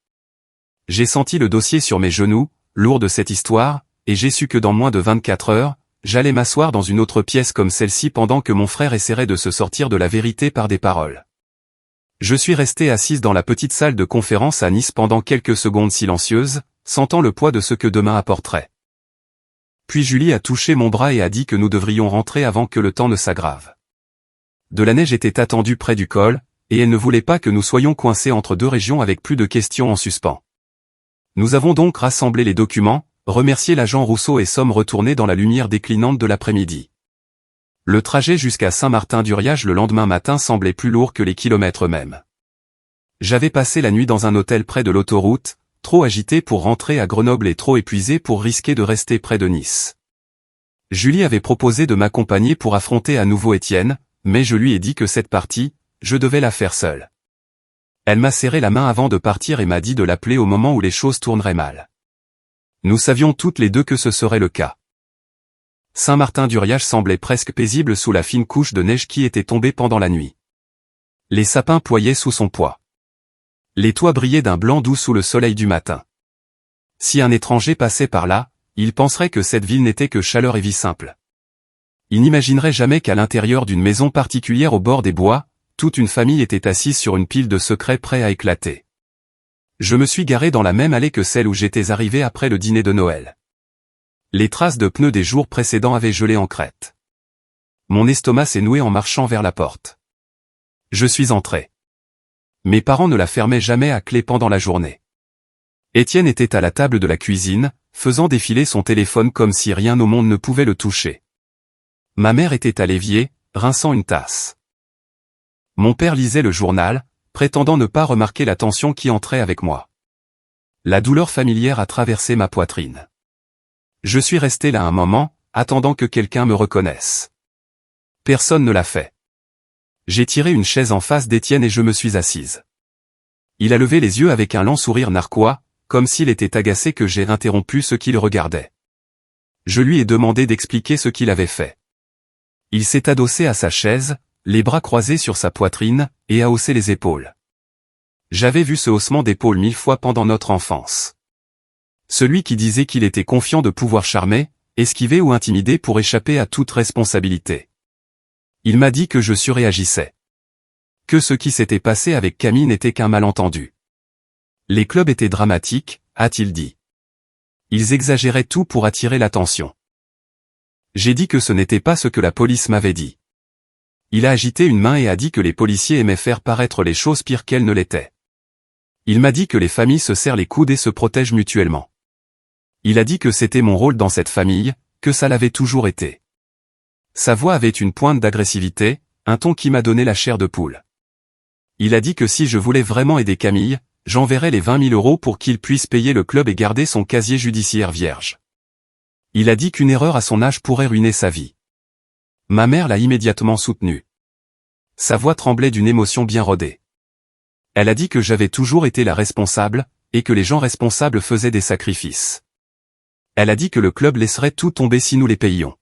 J'ai senti le dossier sur mes genoux, lourd de cette histoire, et j'ai su que dans moins de 24 heures, j'allais m'asseoir dans une autre pièce comme celle-ci pendant que mon frère essaierait de se sortir de la vérité par des paroles. Je suis resté assise dans la petite salle de conférence à Nice pendant quelques secondes silencieuses, sentant le poids de ce que demain apporterait. Puis Julie a touché mon bras et a dit que nous devrions rentrer avant que le temps ne s'aggrave. De la neige était attendue près du col, et elle ne voulait pas que nous soyons coincés entre deux régions avec plus de questions en suspens. Nous avons donc rassemblé les documents, remercié l'agent Rousseau et sommes retournés dans la lumière déclinante de l'après-midi. Le trajet jusqu'à Saint-Martin-d'Uriage le lendemain matin semblait plus lourd que les kilomètres eux-mêmes. J'avais passé la nuit dans un hôtel près de l'autoroute, trop agité pour rentrer à Grenoble et trop épuisé pour risquer de rester près de Nice. Julie avait proposé de m'accompagner pour affronter à nouveau Étienne, mais je lui ai dit que cette partie, je devais la faire seule. Elle m'a serré la main avant de partir et m'a dit de l'appeler au moment où les choses tourneraient mal. Nous savions toutes les deux que ce serait le cas. Saint-Martin-d'Uriage semblait presque paisible sous la fine couche de neige qui était tombée pendant la nuit. Les sapins ployaient sous son poids. Les toits brillaient d'un blanc doux sous le soleil du matin. Si un étranger passait par là, il penserait que cette ville n'était que chaleur et vie simple. Il n'imaginerait jamais qu'à l'intérieur d'une maison particulière au bord des bois, toute une famille était assise sur une pile de secrets prêts à éclater. Je me suis garé dans la même allée que celle où j'étais arrivé après le dîner de Noël. Les traces de pneus des jours précédents avaient gelé en crête. Mon estomac s'est noué en marchant vers la porte. Je suis entré. Mes parents ne la fermaient jamais à clé pendant la journée. Étienne était à la table de la cuisine, faisant défiler son téléphone comme si rien au monde ne pouvait le toucher. Ma mère était à l'évier, rinçant une tasse. Mon père lisait le journal, prétendant ne pas remarquer la tension qui entrait avec moi. La douleur familière a traversé ma poitrine. Je suis resté là un moment, attendant que quelqu'un me reconnaisse. Personne ne l'a fait. J'ai tiré une chaise en face d'Étienne et je me suis assise. Il a levé les yeux avec un lent sourire narquois, comme s'il était agacé que j'ai interrompu ce qu'il regardait. Je lui ai demandé d'expliquer ce qu'il avait fait. Il s'est adossé à sa chaise, les bras croisés sur sa poitrine, et a haussé les épaules. J'avais vu ce haussement d'épaules 1000 fois pendant notre enfance. Celui qui disait qu'il était confiant de pouvoir charmer, esquiver ou intimider pour échapper à toute responsabilité. Il m'a dit que je surréagissais. Que ce qui s'était passé avec Camille n'était qu'un malentendu. Les clubs étaient dramatiques, a-t-il dit. Ils exagéraient tout pour attirer l'attention. J'ai dit que ce n'était pas ce que la police m'avait dit. Il a agité une main et a dit que les policiers aimaient faire paraître les choses pires qu'elles ne l'étaient. Il m'a dit que les familles se serrent les coudes et se protègent mutuellement. Il a dit que c'était mon rôle dans cette famille, que ça l'avait toujours été. Sa voix avait une pointe d'agressivité, un ton qui m'a donné la chair de poule. Il a dit que si je voulais vraiment aider Camille, j'enverrais les 20 000 € pour qu'il puisse payer le club et garder son casier judiciaire vierge. Il a dit qu'une erreur à son âge pourrait ruiner sa vie. Ma mère l'a immédiatement soutenu. Sa voix tremblait d'une émotion bien rodée. Elle a dit que j'avais toujours été la responsable, et que les gens responsables faisaient des sacrifices. Elle a dit que le club laisserait tout tomber si nous les payions.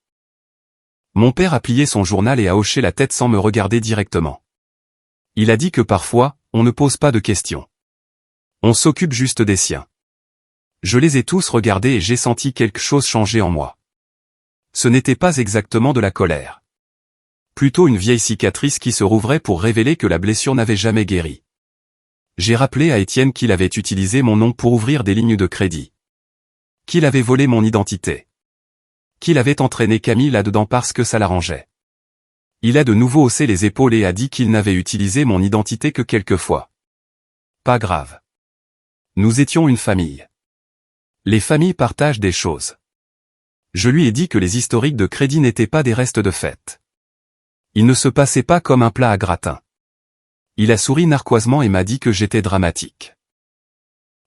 Mon père a plié son journal et a hoché la tête sans me regarder directement. Il a dit que parfois, on ne pose pas de questions. On s'occupe juste des siens. Je les ai tous regardés et j'ai senti quelque chose changer en moi. Ce n'était pas exactement de la colère. Plutôt une vieille cicatrice qui se rouvrait pour révéler que la blessure n'avait jamais guéri. J'ai rappelé à Étienne qu'il avait utilisé mon nom pour ouvrir des lignes de crédit. Qu'il avait volé mon identité. Qu'il avait entraîné Camille là-dedans parce que ça l'arrangeait. Il a de nouveau haussé les épaules et a dit qu'il n'avait utilisé mon identité que quelques fois. Pas grave. Nous étions une famille. Les familles partagent des choses. Je lui ai dit que les historiques de crédit n'étaient pas des restes de fête. Il ne se passait pas comme un plat à gratin. Il a souri narquoisement et m'a dit que j'étais dramatique.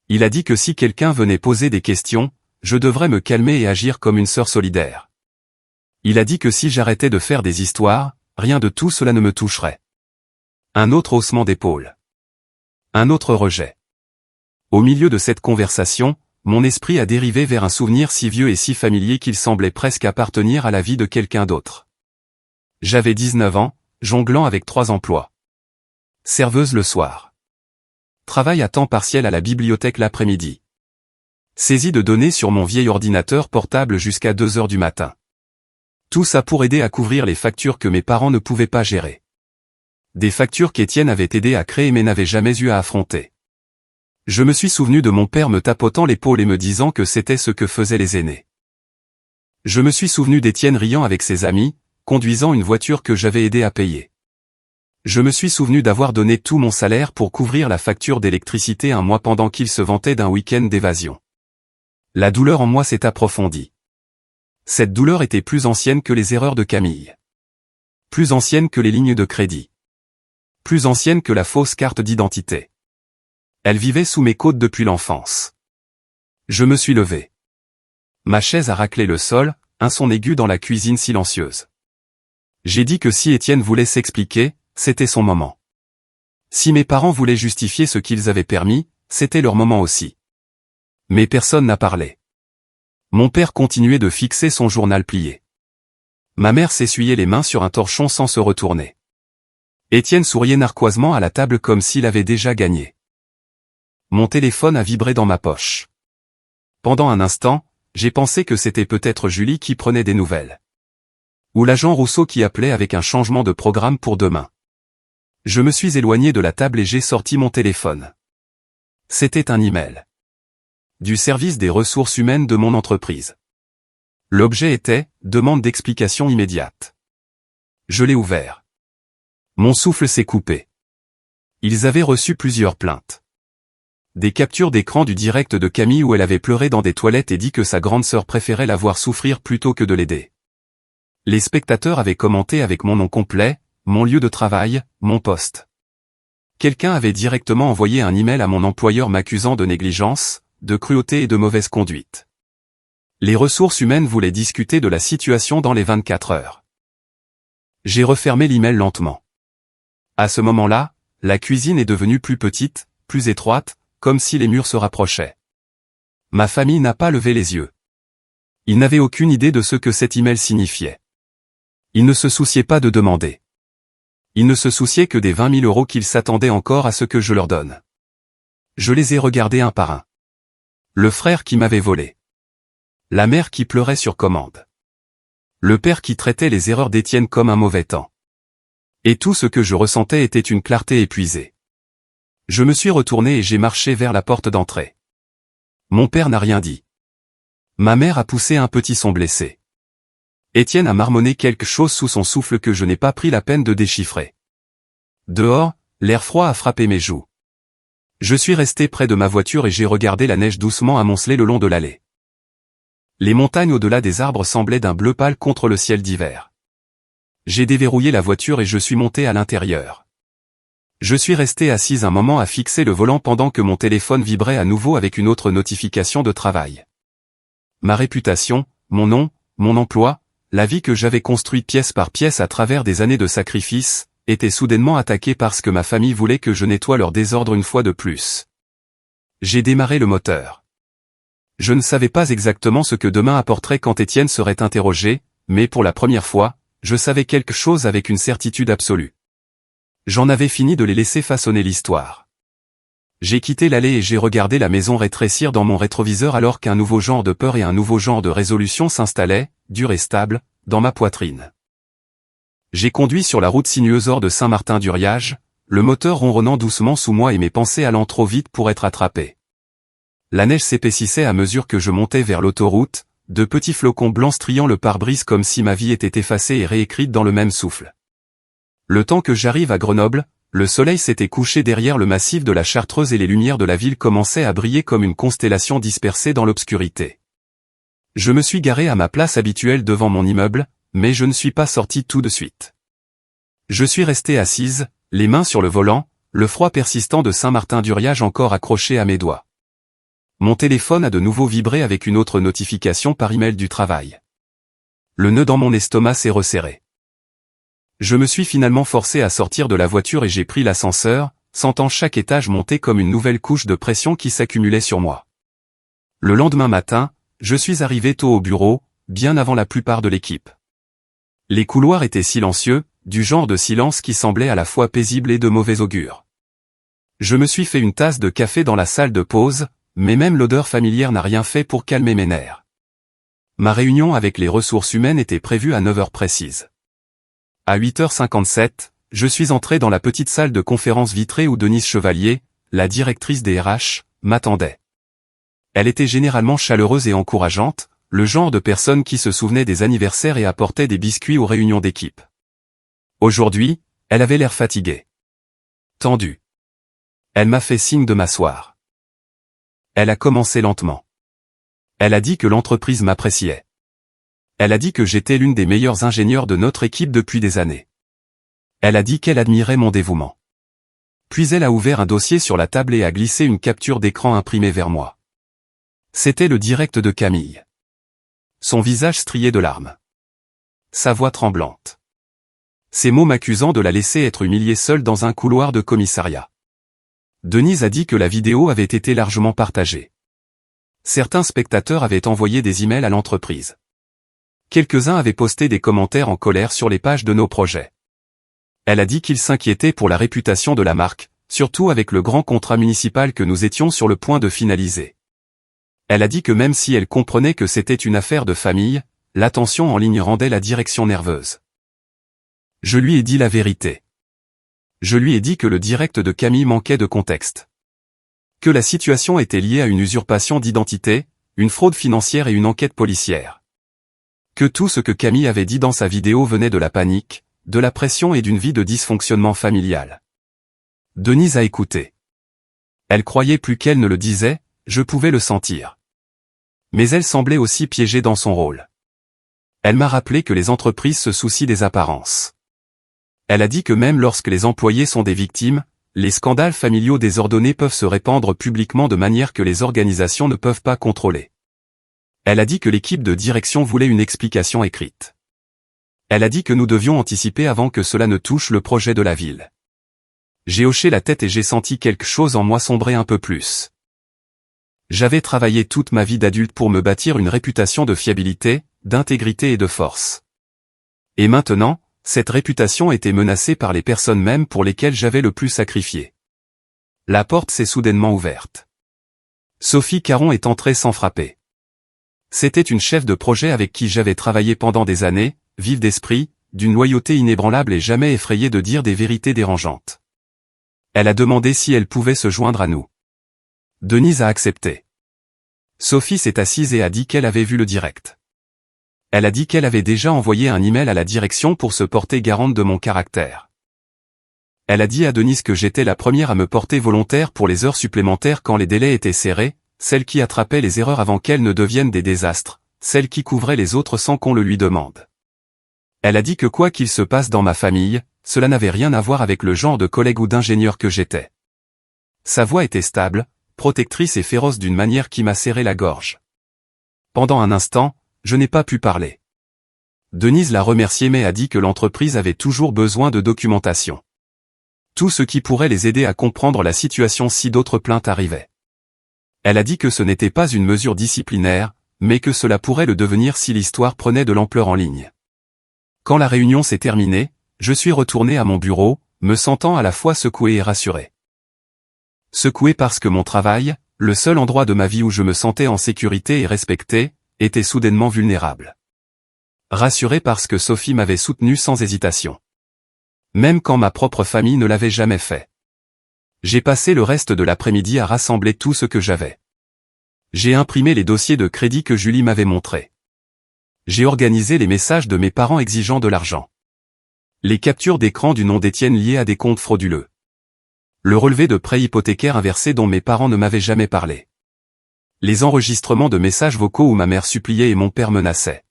Il a dit que si quelqu'un venait poser des questions, je devrais me calmer et agir comme une sœur solidaire. Il a dit que si j'arrêtais de faire des histoires, rien de tout cela ne me toucherait. Un autre haussement d'épaule. Un autre rejet. Au milieu de cette conversation, mon esprit a dérivé vers un souvenir si vieux et si familier qu'il semblait presque appartenir à la vie de quelqu'un d'autre. J'avais 19 ans, jonglant avec 3 emplois. Serveuse le soir. Travail à temps partiel à la bibliothèque l'après-midi. Saisie de données sur mon vieil ordinateur portable jusqu'à 2 heures du matin. Tout ça pour aider à couvrir les factures que mes parents ne pouvaient pas gérer. Des factures qu'Étienne avait aidé à créer mais n'avait jamais eu à affronter. Je me suis souvenu de mon père me tapotant l'épaule et me disant que c'était ce que faisaient les aînés. Je me suis souvenu d'Étienne riant avec ses amis, conduisant une voiture que j'avais aidé à payer. Je me suis souvenu d'avoir donné tout mon salaire pour couvrir la facture d'électricité un mois pendant qu'il se vantait d'un week-end d'évasion. La douleur en moi s'est approfondie. Cette douleur était plus ancienne que les erreurs de Camille. Plus ancienne que les lignes de crédit. Plus ancienne que la fausse carte d'identité. Elle vivait sous mes côtes depuis l'enfance. Je me suis levé. Ma chaise a raclé le sol, un son aigu dans la cuisine silencieuse. J'ai dit que si Étienne voulait s'expliquer, c'était son moment. Si mes parents voulaient justifier ce qu'ils avaient permis, c'était leur moment aussi. Mais personne n'a parlé. Mon père continuait de fixer son journal plié. Ma mère s'essuyait les mains sur un torchon sans se retourner. Étienne souriait narquoisement à la table comme s'il avait déjà gagné. Mon téléphone a vibré dans ma poche. Pendant un instant, j'ai pensé que c'était peut-être Julie qui prenait des nouvelles. Ou l'agent Rousseau qui appelait avec un changement de programme pour demain. Je me suis éloigné de la table et j'ai sorti mon téléphone. C'était un email. Du service des ressources humaines de mon entreprise. L'objet était « Demande d'explication immédiate ». Je l'ai ouvert. Mon souffle s'est coupé. Ils avaient reçu plusieurs plaintes. Des captures d'écran du direct de Camille où elle avait pleuré dans des toilettes et dit que sa grande sœur préférait la voir souffrir plutôt que de l'aider. Les spectateurs avaient commenté avec mon nom complet, mon lieu de travail, mon poste. Quelqu'un avait directement envoyé un email à mon employeur m'accusant de négligence, de cruauté et de mauvaise conduite. Les ressources humaines voulaient discuter de la situation dans les 24 heures. J'ai refermé l'email lentement. À ce moment-là, la cuisine est devenue plus petite, plus étroite, comme si les murs se rapprochaient. Ma famille n'a pas levé les yeux. Ils n'avaient aucune idée de ce que cet email signifiait. Ils ne se souciaient pas de demander. Ils ne se souciaient que des 20 000 € qu'ils s'attendaient encore à ce que je leur donne. Je les ai regardés un par un. Le frère qui m'avait volé. La mère qui pleurait sur commande. Le père qui traitait les erreurs d'Étienne comme un mauvais temps. Et tout ce que je ressentais était une clarté épuisée. Je me suis retourné et j'ai marché vers la porte d'entrée. Mon père n'a rien dit. Ma mère a poussé un petit son blessé. Étienne a marmonné quelque chose sous son souffle que je n'ai pas pris la peine de déchiffrer. Dehors, l'air froid a frappé mes joues. Je suis resté près de ma voiture et j'ai regardé la neige doucement amonceler le long de l'allée. Les montagnes au-delà des arbres semblaient d'un bleu pâle contre le ciel d'hiver. J'ai déverrouillé la voiture et je suis monté à l'intérieur. Je suis resté assise un moment à fixer le volant pendant que mon téléphone vibrait à nouveau avec une autre notification de travail. Ma réputation, mon nom, mon emploi, la vie que j'avais construite pièce par pièce à travers des années de sacrifice, était soudainement attaquée parce que ma famille voulait que je nettoie leur désordre une fois de plus. J'ai démarré le moteur. Je ne savais pas exactement ce que demain apporterait quand Étienne serait interrogé, mais pour la première fois, je savais quelque chose avec une certitude absolue. J'en avais fini de les laisser façonner l'histoire. J'ai quitté l'allée et j'ai regardé la maison rétrécir dans mon rétroviseur alors qu'un nouveau genre de peur et un nouveau genre de résolution s'installaient, dur et stable, dans ma poitrine. J'ai conduit sur la route sinueuse hors de Saint-Martin-d'Uriage, le moteur ronronnant doucement sous moi et mes pensées allant trop vite pour être attrapées. La neige s'épaississait à mesure que je montais vers l'autoroute, de petits flocons blancs striant le pare-brise comme si ma vie était effacée et réécrite dans le même souffle. Le temps que j'arrive à Grenoble, le soleil s'était couché derrière le massif de la Chartreuse et les lumières de la ville commençaient à briller comme une constellation dispersée dans l'obscurité. Je me suis garé à ma place habituelle devant mon immeuble, mais je ne suis pas sorti tout de suite. Je suis resté assise, les mains sur le volant, le froid persistant de Saint-Martin-d'Uriage encore accroché à mes doigts. Mon téléphone a de nouveau vibré avec une autre notification par email du travail. Le nœud dans mon estomac s'est resserré. Je me suis finalement forcé à sortir de la voiture et j'ai pris l'ascenseur, sentant chaque étage monter comme une nouvelle couche de pression qui s'accumulait sur moi. Le lendemain matin, je suis arrivé tôt au bureau, bien avant la plupart de l'équipe. Les couloirs étaient silencieux, du genre de silence qui semblait à la fois paisible et de mauvais augure. Je me suis fait une tasse de café dans la salle de pause, mais même l'odeur familière n'a rien fait pour calmer mes nerfs. Ma réunion avec les ressources humaines était prévue à 9h précises. À 8h57, je suis entré dans la petite salle de conférence vitrée où Denise Chevalier, la directrice des RH, m'attendait. Elle était généralement chaleureuse et encourageante, le genre de personne qui se souvenait des anniversaires et apportait des biscuits aux réunions d'équipe. Aujourd'hui, elle avait l'air fatiguée. Tendue. Elle m'a fait signe de m'asseoir. Elle a commencé lentement. Elle a dit que l'entreprise m'appréciait. Elle a dit que j'étais l'une des meilleures ingénieures de notre équipe depuis des années. Elle a dit qu'elle admirait mon dévouement. Puis elle a ouvert un dossier sur la table et a glissé une capture d'écran imprimée vers moi. C'était le direct de Camille. Son visage strié de larmes. Sa voix tremblante. Ces mots m'accusant de la laisser être humiliée seule dans un couloir de commissariat. Denise a dit que la vidéo avait été largement partagée. Certains spectateurs avaient envoyé des emails à l'entreprise. Quelques-uns avaient posté des commentaires en colère sur les pages de nos projets. Elle a dit qu'ils s'inquiétaient pour la réputation de la marque, surtout avec le grand contrat municipal que nous étions sur le point de finaliser. Elle a dit que même si elle comprenait que c'était une affaire de famille, l'attention en ligne rendait la direction nerveuse. Je lui ai dit la vérité. Je lui ai dit que le direct de Camille manquait de contexte. Que la situation était liée à une usurpation d'identité, une fraude financière et une enquête policière. Que tout ce que Camille avait dit dans sa vidéo venait de la panique, de la pression et d'une vie de dysfonctionnement familial. Denise a écouté. Elle croyait plus qu'elle ne le disait, je pouvais le sentir. Mais elle semblait aussi piégée dans son rôle. Elle m'a rappelé que les entreprises se soucient des apparences. Elle a dit que même lorsque les employés sont des victimes, les scandales familiaux désordonnés peuvent se répandre publiquement de manière que les organisations ne peuvent pas contrôler. Elle a dit que l'équipe de direction voulait une explication écrite. Elle a dit que nous devions anticiper avant que cela ne touche le projet de la ville. J'ai hoché la tête et j'ai senti quelque chose en moi sombrer un peu plus. J'avais travaillé toute ma vie d'adulte pour me bâtir une réputation de fiabilité, d'intégrité et de force. Et maintenant, cette réputation était menacée par les personnes mêmes pour lesquelles j'avais le plus sacrifié. La porte s'est soudainement ouverte. Sophie Caron est entrée sans frapper. C'était une chef de projet avec qui j'avais travaillé pendant des années, vive d'esprit, d'une loyauté inébranlable et jamais effrayée de dire des vérités dérangeantes. Elle a demandé si elle pouvait se joindre à nous. Denise a accepté. Sophie s'est assise et a dit qu'elle avait vu le direct. Elle a dit qu'elle avait déjà envoyé un email à la direction pour se porter garante de mon caractère. Elle a dit à Denise que j'étais la première à me porter volontaire pour les heures supplémentaires quand les délais étaient serrés, celle qui attrapait les erreurs avant qu'elles ne deviennent des désastres, celle qui couvrait les autres sans qu'on le lui demande. Elle a dit que quoi qu'il se passe dans ma famille, cela n'avait rien à voir avec le genre de collègue ou d'ingénieur que j'étais. Sa voix était stable, protectrice et féroce d'une manière qui m'a serré la gorge. Pendant un instant, je n'ai pas pu parler. Denise l'a remercié mais a dit que l'entreprise avait toujours besoin de documentation. Tout ce qui pourrait les aider à comprendre la situation si d'autres plaintes arrivaient. Elle a dit que ce n'était pas une mesure disciplinaire, mais que cela pourrait le devenir si l'histoire prenait de l'ampleur en ligne. Quand la réunion s'est terminée, je suis retourné à mon bureau, me sentant à la fois secoué et rassuré. Secoué parce que mon travail, le seul endroit de ma vie où je me sentais en sécurité et respecté, était soudainement vulnérable. rassuré parce que Sophie m'avait soutenu sans hésitation. Même quand ma propre famille ne l'avait jamais fait. J'ai passé le reste de l'après-midi à rassembler tout ce que j'avais. J'ai imprimé les dossiers de crédit que Julie m'avait montrés. J'ai organisé les messages de mes parents exigeant de l'argent. Les captures d'écran du nom d'Étienne liées à des comptes frauduleux. Le relevé de prêt hypothécaire inversé dont mes parents ne m'avaient jamais parlé. Les enregistrements de messages vocaux où ma mère suppliait et mon père menaçait.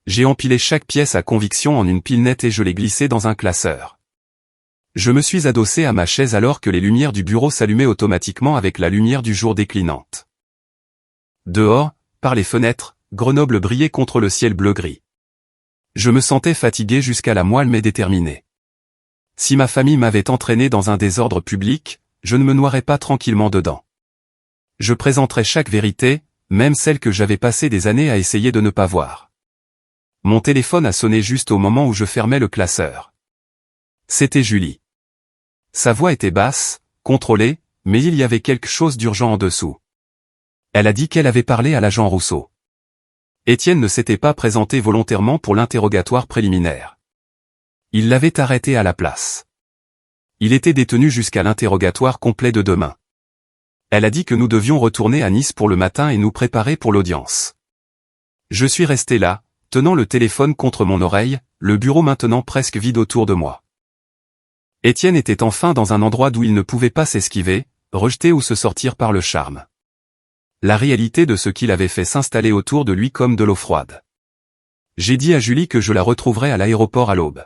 J'ai empilé chaque pièce à conviction en une pile nette et je l'ai glissée dans un classeur. Je me suis adossé à ma chaise alors que les lumières du bureau s'allumaient automatiquement avec la lumière du jour déclinante. Dehors, par les fenêtres, Grenoble brillait contre le ciel bleu-gris. Je me sentais fatigué jusqu'à la moelle mais déterminé. Si ma famille m'avait entraîné dans un désordre public, je ne me noierais pas tranquillement dedans. Je présenterais chaque vérité, même celle que j'avais passé des années à essayer de ne pas voir. Mon téléphone a sonné juste au moment où je fermais le classeur. C'était Julie. Sa voix était basse, contrôlée, mais il y avait quelque chose d'urgent en dessous. Elle a dit qu'elle avait parlé à l'agent Rousseau. Étienne ne s'était pas présenté volontairement pour l'interrogatoire préliminaire. Il l'avait arrêté à la place. Il était détenu jusqu'à l'interrogatoire complet de demain. Elle a dit que nous devions retourner à Nice pour le matin et nous préparer pour l'audience. Je suis resté là, tenant le téléphone contre mon oreille, le bureau maintenant presque vide autour de moi. Étienne était enfin dans un endroit d'où il ne pouvait pas s'esquiver, rejeter ou se sortir par le charme. La réalité de ce qu'il avait fait s'installer autour de lui comme de l'eau froide. J'ai dit à Julie que je la retrouverais à l'aéroport à l'aube.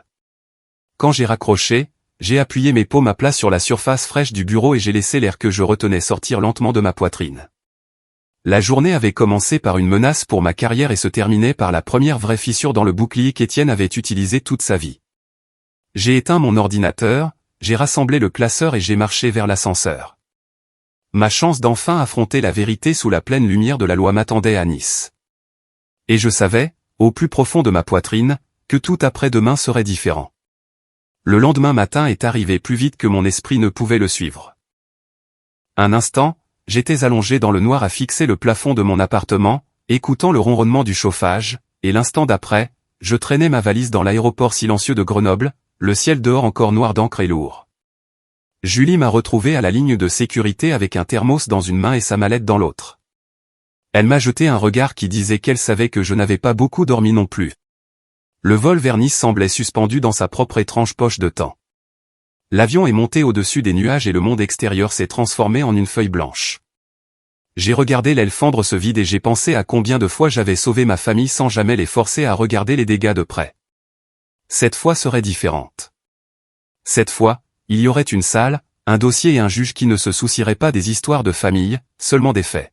Quand j'ai raccroché, j'ai appuyé mes paumes à plat sur la surface fraîche du bureau et j'ai laissé l'air que je retenais sortir lentement de ma poitrine. La journée avait commencé par une menace pour ma carrière et se terminait par la première vraie fissure dans le bouclier qu'Étienne avait utilisé toute sa vie. J'ai éteint mon ordinateur, j'ai rassemblé le classeur et j'ai marché vers l'ascenseur. Ma chance d'enfin affronter la vérité sous la pleine lumière de la loi m'attendait à Nice. Et je savais, au plus profond de ma poitrine, que tout après-demain serait différent. Le lendemain matin est arrivé plus vite que mon esprit ne pouvait le suivre. Un instant, j'étais allongé dans le noir à fixer le plafond de mon appartement, écoutant le ronronnement du chauffage, et l'instant d'après, je traînais ma valise dans l'aéroport silencieux de Grenoble, le ciel dehors encore noir d'encre et lourd. Julie m'a retrouvé à la ligne de sécurité avec un thermos dans une main et sa mallette dans l'autre. Elle m'a jeté un regard qui disait qu'elle savait que je n'avais pas beaucoup dormi non plus. Le vol vers Nice semblait suspendu dans sa propre étrange poche de temps. L'avion est monté au-dessus des nuages et le monde extérieur s'est transformé en une feuille blanche. J'ai regardé l'aile fendre ce vide et j'ai pensé à combien de fois j'avais sauvé ma famille sans jamais les forcer à regarder les dégâts de près. Cette fois serait différente. Cette fois, il y aurait une salle, un dossier et un juge qui ne se soucieraient pas des histoires de famille, seulement des faits.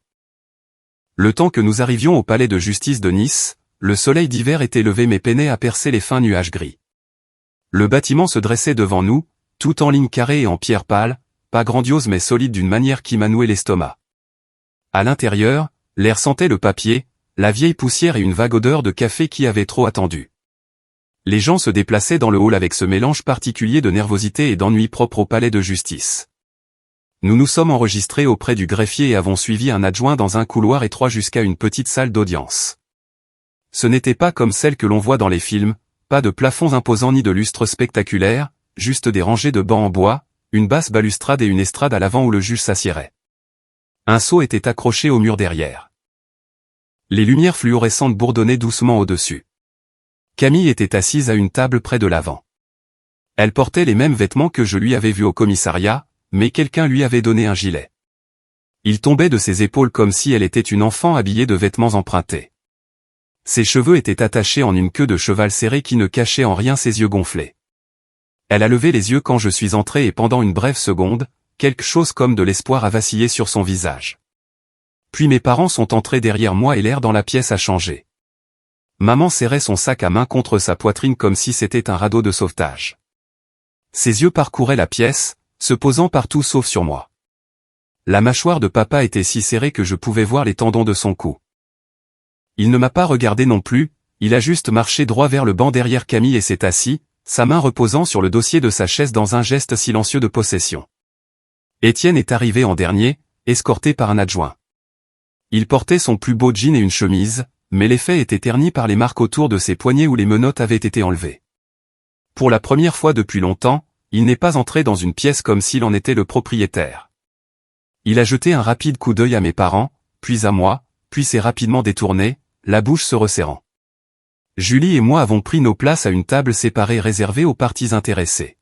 Le temps que nous arrivions au palais de justice de Nice, le soleil d'hiver était levé mais peinait à percer les fins nuages gris. Le bâtiment se dressait devant nous, tout en ligne carrée et en pierre pâle, pas grandiose mais solide d'une manière qui m'a noué l'estomac. À l'intérieur, l'air sentait le papier, la vieille poussière et une vague odeur de café qui avait trop attendu. Les gens se déplaçaient dans le hall avec ce mélange particulier de nervosité et d'ennui propre au palais de justice. Nous nous sommes enregistrés auprès du greffier et avons suivi un adjoint dans un couloir étroit jusqu'à une petite salle d'audience. Ce n'était pas comme celle que l'on voit dans les films, pas de plafonds imposants ni de lustres spectaculaires, juste des rangées de bancs en bois, une basse balustrade et une estrade à l'avant où le juge s'assiérait. Un seau était accroché au mur derrière. Les lumières fluorescentes bourdonnaient doucement au-dessus. Camille était assise à une table près de l'avant. Elle portait les mêmes vêtements que je lui avais vus au commissariat, mais quelqu'un lui avait donné un gilet. Il tombait de ses épaules comme si elle était une enfant habillée de vêtements empruntés. Ses cheveux étaient attachés en une queue de cheval serrée qui ne cachait en rien ses yeux gonflés. Elle a levé les yeux quand je suis entré et pendant une brève seconde, quelque chose comme de l'espoir a vacillé sur son visage. Puis mes parents sont entrés derrière moi et l'air dans la pièce a changé. Maman serrait son sac à main contre sa poitrine comme si c'était un radeau de sauvetage. Ses yeux parcouraient la pièce, se posant partout sauf sur moi. La mâchoire de papa était si serrée que je pouvais voir les tendons de son cou. Il ne m'a pas regardé non plus, il a juste marché droit vers le banc derrière Camille et s'est assis, sa main reposant sur le dossier de sa chaise dans un geste silencieux de possession. Étienne est arrivé en dernier, escorté par un adjoint. Il portait son plus beau jean et une chemise, mais les faits étaient ternis par les marques autour de ses poignets où les menottes avaient été enlevées. Pour la première fois depuis longtemps, il n'est pas entré dans une pièce comme s'il en était le propriétaire. Il a jeté un rapide coup d'œil à mes parents, puis à moi, puis s'est rapidement détourné, la bouche se resserrant. Julie et moi avons pris nos places à une table séparée réservée aux parties intéressées.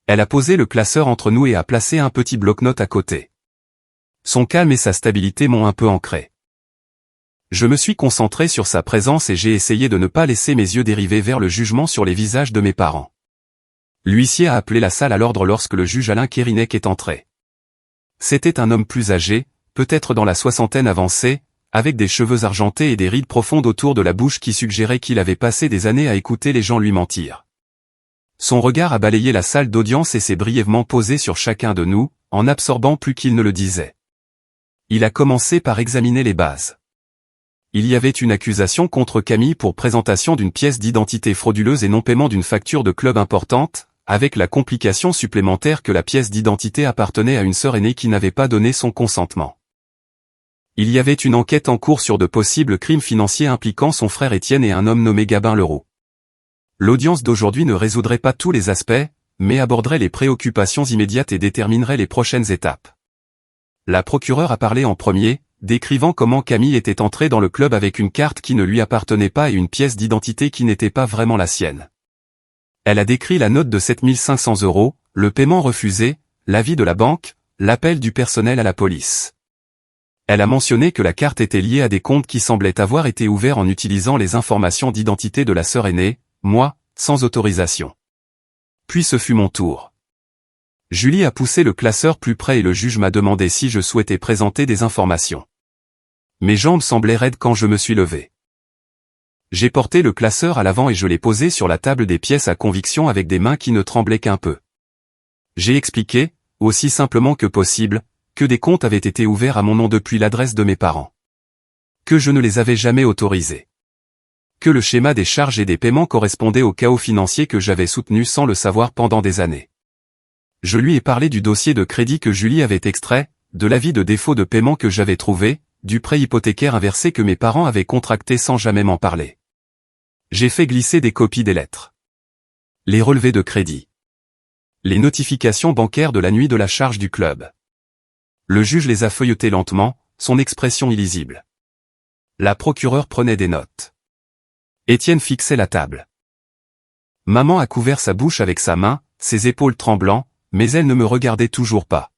Elle a posé le classeur entre nous et a placé un petit bloc-notes à côté. Son calme et sa stabilité m'ont un peu ancré. Je me suis concentré sur sa présence et j'ai essayé de ne pas laisser mes yeux dériver vers le jugement sur les visages de mes parents. L'huissier a appelé la salle à l'ordre lorsque le juge Alain Kérinek est entré. C'était un homme plus âgé, peut-être dans la soixantaine avancée, avec des cheveux argentés et des rides profondes autour de la bouche qui suggéraient qu'il avait passé des années à écouter les gens lui mentir. Son regard a balayé la salle d'audience et s'est brièvement posé sur chacun de nous, en absorbant plus qu'il ne le disait. Il a commencé par examiner les bases. Il y avait une accusation contre Camille pour présentation d'une pièce d'identité frauduleuse et non-paiement d'une facture de club importante, avec la complication supplémentaire que la pièce d'identité appartenait à une sœur aînée qui n'avait pas donné son consentement. Il y avait une enquête en cours sur de possibles crimes financiers impliquant son frère Étienne et un homme nommé Gabin Leroux. L'audience d'aujourd'hui ne résoudrait pas tous les aspects, mais aborderait les préoccupations immédiates et déterminerait les prochaines étapes. La procureure a parlé en premier, décrivant comment Camille était entrée dans le club avec une carte qui ne lui appartenait pas et une pièce d'identité qui n'était pas vraiment la sienne. Elle a décrit la note de 7 500 €, le paiement refusé, l'avis de la banque, l'appel du personnel à la police. Elle a mentionné que la carte était liée à des comptes qui semblaient avoir été ouverts en utilisant les informations d'identité de la sœur aînée, moi, sans autorisation. Puis ce fut mon tour. Julie a poussé le classeur plus près et le juge m'a demandé si je souhaitais présenter des informations. Mes jambes semblaient raides quand je me suis levé. J'ai porté le classeur à l'avant et je l'ai posé sur la table des pièces à conviction avec des mains qui ne tremblaient qu'un peu. J'ai expliqué, aussi simplement que possible, que des comptes avaient été ouverts à mon nom depuis l'adresse de mes parents. Que je ne les avais jamais autorisés. Que le schéma des charges et des paiements correspondait au chaos financier que j'avais soutenu sans le savoir pendant des années. Je lui ai parlé du dossier de crédit que Julie avait extrait, de l'avis de défaut de paiement que j'avais trouvé, du prêt hypothécaire inversé que mes parents avaient contracté sans jamais m'en parler. J'ai fait glisser des copies des lettres. Les relevés de crédit. Les notifications bancaires de la nuit de la charge du club. Le juge les a feuilletées lentement, son expression illisible. La procureure prenait des notes. Étienne fixait la table. Maman a couvert sa bouche avec sa main, ses épaules tremblant, mais elle ne me regardait toujours pas.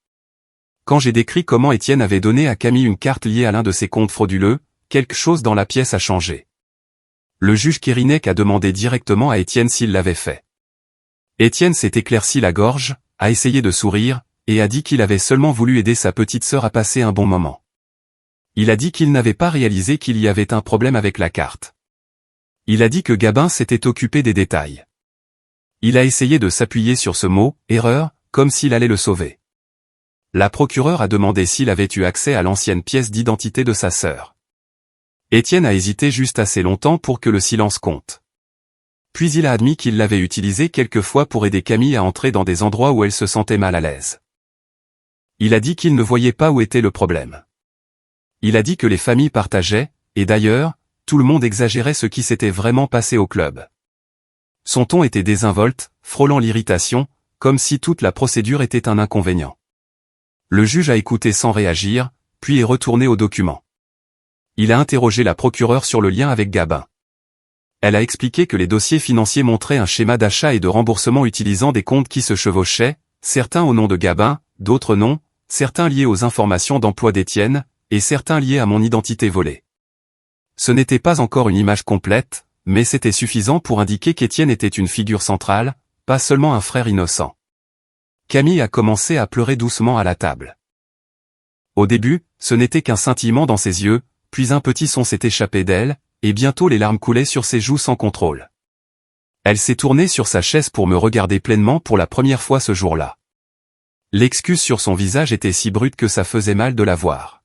Quand j'ai décrit comment Étienne avait donné à Camille une carte liée à l'un de ses comptes frauduleux, quelque chose dans la pièce a changé. Le juge Kérinek a demandé directement à Étienne s'il l'avait fait. Étienne s'est éclairci la gorge, a essayé de sourire, et a dit qu'il avait seulement voulu aider sa petite sœur à passer un bon moment. Il a dit qu'il n'avait pas réalisé qu'il y avait un problème avec la carte. Il a dit que Gabin s'était occupé des détails. Il a essayé de s'appuyer sur ce mot, erreur, comme s'il allait le sauver. La procureure a demandé s'il avait eu accès à l'ancienne pièce d'identité de sa sœur. Étienne a hésité juste assez longtemps pour que le silence compte. Puis il a admis qu'il l'avait utilisée quelquefois pour aider Camille à entrer dans des endroits où elle se sentait mal à l'aise. Il a dit qu'il ne voyait pas où était le problème. Il a dit que les familles partageaient, et d'ailleurs, tout le monde exagérait ce qui s'était vraiment passé au club. Son ton était désinvolte, frôlant l'irritation, comme si toute la procédure était un inconvénient. Le juge a écouté sans réagir, puis est retourné au document. Il a interrogé la procureure sur le lien avec Gabin. Elle a expliqué que les dossiers financiers montraient un schéma d'achat et de remboursement utilisant des comptes qui se chevauchaient, certains au nom de Gabin, d'autres non, certains liés aux informations d'emploi d'Étienne, et certains liés à mon identité volée. Ce n'était pas encore une image complète, mais c'était suffisant pour indiquer qu'Étienne était une figure centrale, pas seulement un frère innocent. Camille a commencé à pleurer doucement à la table. Au début, ce n'était qu'un scintillement dans ses yeux, puis un petit son s'est échappé d'elle, et bientôt les larmes coulaient sur ses joues sans contrôle. Elle s'est tournée sur sa chaise pour me regarder pleinement pour la première fois ce jour-là. L'excuse sur son visage était si brute que ça faisait mal de la voir.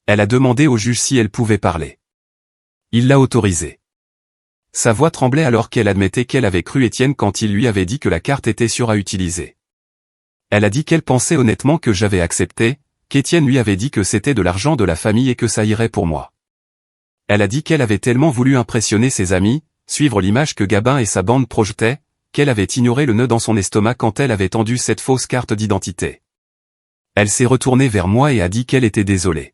Elle a demandé au juge si elle pouvait parler. Il l'a autorisée. Sa voix tremblait alors qu'elle admettait qu'elle avait cru Étienne quand il lui avait dit que la carte était sûre à utiliser. Elle a dit qu'elle pensait honnêtement que j'avais accepté, qu'Étienne lui avait dit que c'était de l'argent de la famille et que ça irait pour moi. Elle a dit qu'elle avait tellement voulu impressionner ses amis, suivre l'image que Gabin et sa bande projetaient, qu'elle avait ignoré le nœud dans son estomac quand elle avait tendu cette fausse carte d'identité. Elle s'est retournée vers moi et a dit qu'elle était désolée.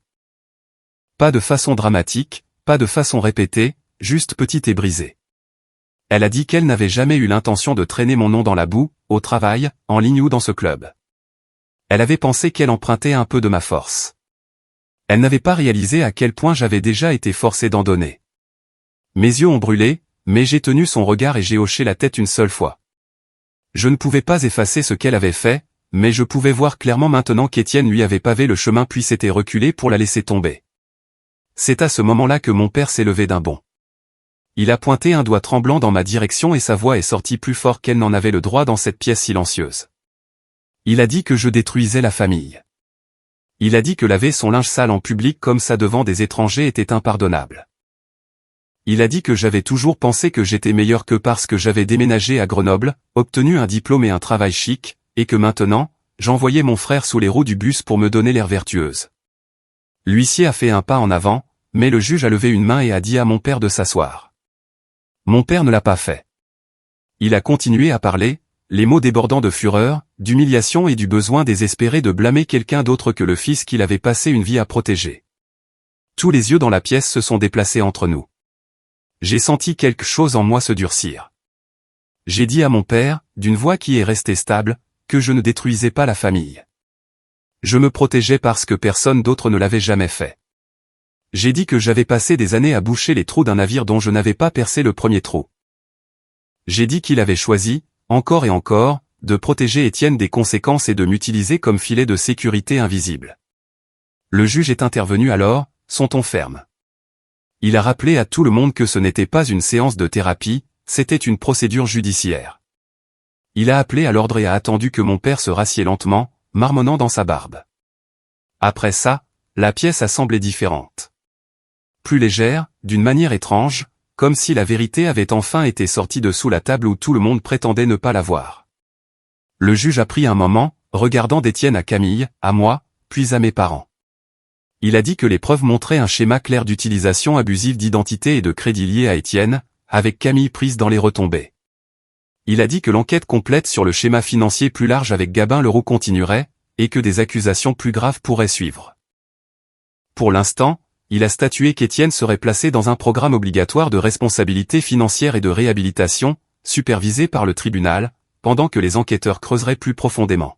Pas de façon dramatique, pas de façon répétée, juste petite et brisée. Elle a dit qu'elle n'avait jamais eu l'intention de traîner mon nom dans la boue, au travail, en ligne ou dans ce club. Elle avait pensé qu'elle empruntait un peu de ma force. Elle n'avait pas réalisé à quel point j'avais déjà été forcé d'en donner. Mes yeux ont brûlé, mais j'ai tenu son regard et j'ai hoché la tête une seule fois. Je ne pouvais pas effacer ce qu'elle avait fait, mais je pouvais voir clairement maintenant qu'Étienne lui avait pavé le chemin puis s'était reculé pour la laisser tomber. C'est à ce moment-là que mon père s'est levé d'un bond. Il a pointé un doigt tremblant dans ma direction et sa voix est sortie plus fort qu'elle n'en avait le droit dans cette pièce silencieuse. Il a dit que je détruisais la famille. Il a dit que laver son linge sale en public comme ça devant des étrangers était impardonnable. Il a dit que j'avais toujours pensé que j'étais meilleur que parce que j'avais déménagé à Grenoble, obtenu un diplôme et un travail chic, et que maintenant, j'envoyais mon frère sous les roues du bus pour me donner l'air vertueuse. L'huissier a fait un pas en avant, mais le juge a levé une main et a dit à mon père de s'asseoir. Mon père ne l'a pas fait. Il a continué à parler, les mots débordant de fureur, d'humiliation et du besoin désespéré de blâmer quelqu'un d'autre que le fils qu'il avait passé une vie à protéger. Tous les yeux dans la pièce se sont déplacés entre nous. J'ai senti quelque chose en moi se durcir. J'ai dit à mon père, d'une voix qui est restée stable, que je ne détruisais pas la famille. Je me protégeais parce que personne d'autre ne l'avait jamais fait. J'ai dit que j'avais passé des années à boucher les trous d'un navire dont je n'avais pas percé le premier trou. J'ai dit qu'il avait choisi, encore et encore, de protéger Étienne des conséquences et de m'utiliser comme filet de sécurité invisible. Le juge est intervenu alors, son ton ferme. Il a rappelé à tout le monde que ce n'était pas une séance de thérapie, c'était une procédure judiciaire. Il a appelé à l'ordre et a attendu que mon père se rassied lentement, marmonnant dans sa barbe. Après ça, la pièce a semblé différente. Plus légère, d'une manière étrange, comme si la vérité avait enfin été sortie de sous la table où tout le monde prétendait ne pas la voir. Le juge a pris un moment, regardant d'Étienne à Camille, à moi, puis à mes parents. Il a dit que les preuves montraient un schéma clair d'utilisation abusive d'identité et de crédit lié à Étienne, avec Camille prise dans les retombées. Il a dit que l'enquête complète sur le schéma financier plus large avec Gabin Leroux continuerait, et que des accusations plus graves pourraient suivre. Pour l'instant, il a statué qu'Étienne serait placé dans un programme obligatoire de responsabilité financière et de réhabilitation, supervisé par le tribunal, pendant que les enquêteurs creuseraient plus profondément.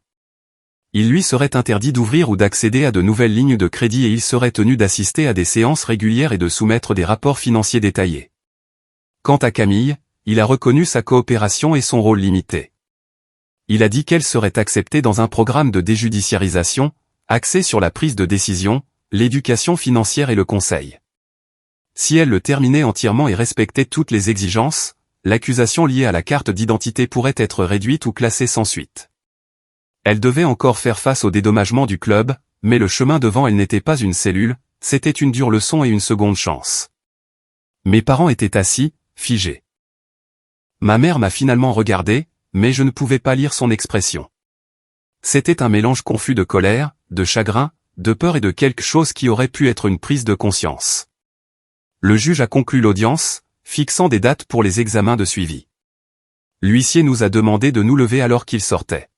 Il lui serait interdit d'ouvrir ou d'accéder à de nouvelles lignes de crédit et il serait tenu d'assister à des séances régulières et de soumettre des rapports financiers détaillés. Quant à Camille, il a reconnu sa coopération et son rôle limité. Il a dit qu'elle serait acceptée dans un programme de déjudiciarisation, axé sur la prise de décision, l'éducation financière et le conseil. Si elle le terminait entièrement et respectait toutes les exigences, l'accusation liée à la carte d'identité pourrait être réduite ou classée sans suite. Elle devait encore faire face au dédommagement du club, mais le chemin devant elle n'était pas une cellule, c'était une dure leçon et une seconde chance. Mes parents étaient assis, figés. Ma mère m'a finalement regardé, mais je ne pouvais pas lire son expression. C'était un mélange confus de colère, de chagrin, de peur et de quelque chose qui aurait pu être une prise de conscience. Le juge a conclu l'audience, fixant des dates pour les examens de suivi. L'huissier nous a demandé de nous lever alors qu'il sortait.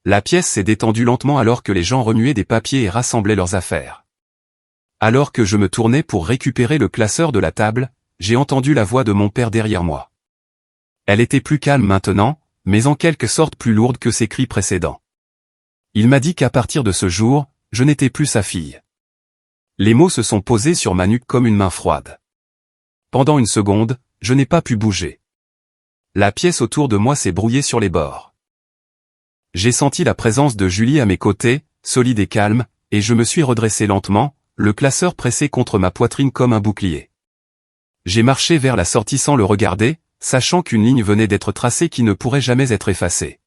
La pièce s'est détendue lentement alors que les gens remuaient des papiers et rassemblaient leurs affaires. Alors que je me tournais pour récupérer le classeur de la table, j'ai entendu la voix de mon père derrière moi. Elle était plus calme maintenant, mais en quelque sorte plus lourde que ses cris précédents. Il m'a dit qu'à partir de ce jour, je n'étais plus sa fille. Les mots se sont posés sur ma nuque comme une main froide. Pendant une seconde, je n'ai pas pu bouger. La pièce autour de moi s'est brouillée sur les bords. J'ai senti la présence de Julie à mes côtés, solide et calme, et je me suis redressé lentement, le classeur pressé contre ma poitrine comme un bouclier. J'ai marché vers la sortie sans le regarder, sachant qu'une ligne venait d'être tracée qui ne pourrait jamais être effacée.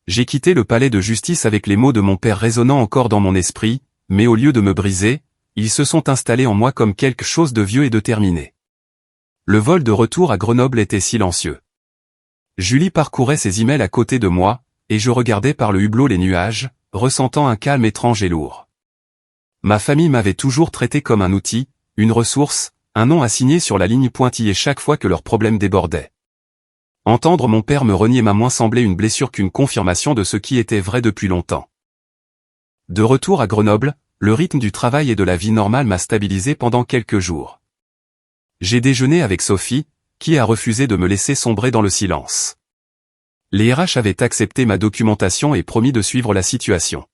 J'ai quitté le palais de justice avec les mots de mon père résonnant encore dans mon esprit, mais au lieu de me briser, ils se sont installés en moi comme quelque chose de vieux et de terminé. Le vol de retour à Grenoble était silencieux. Julie parcourait ses emails à côté de moi, et je regardais par le hublot les nuages, ressentant un calme étrange et lourd. Ma famille m'avait toujours traité comme un outil, une ressource, un nom à signer sur la ligne pointillée chaque fois que leur problème débordait. Entendre mon père me renier m'a moins semblé une blessure qu'une confirmation de ce qui était vrai depuis longtemps. De retour à Grenoble, le rythme du travail et de la vie normale m'a stabilisé pendant quelques jours. J'ai déjeuné avec Sophie, qui a refusé de me laisser sombrer dans le silence. Les RH avaient accepté ma documentation et promis de suivre la situation.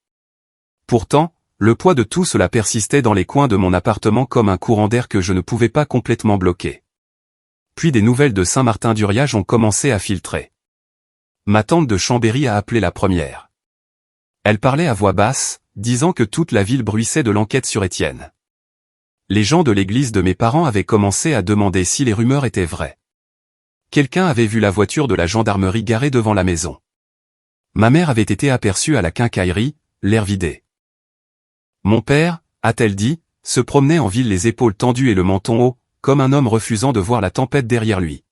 Pourtant, le poids de tout cela persistait dans les coins de mon appartement comme un courant d'air que je ne pouvais pas complètement bloquer. Puis des nouvelles de Saint-Martin-d'Uriage ont commencé à filtrer. Ma tante de Chambéry a appelé la première. Elle parlait à voix basse, disant que toute la ville bruissait de l'enquête sur Étienne. Les gens de l'église de mes parents avaient commencé à demander si les rumeurs étaient vraies. Quelqu'un avait vu la voiture de la gendarmerie garée devant la maison. Ma mère avait été aperçue à la quincaillerie, l'air vidé. Mon père, a-t-elle dit, se promenait en ville les épaules tendues et le menton haut, comme un homme refusant de voir la tempête derrière lui.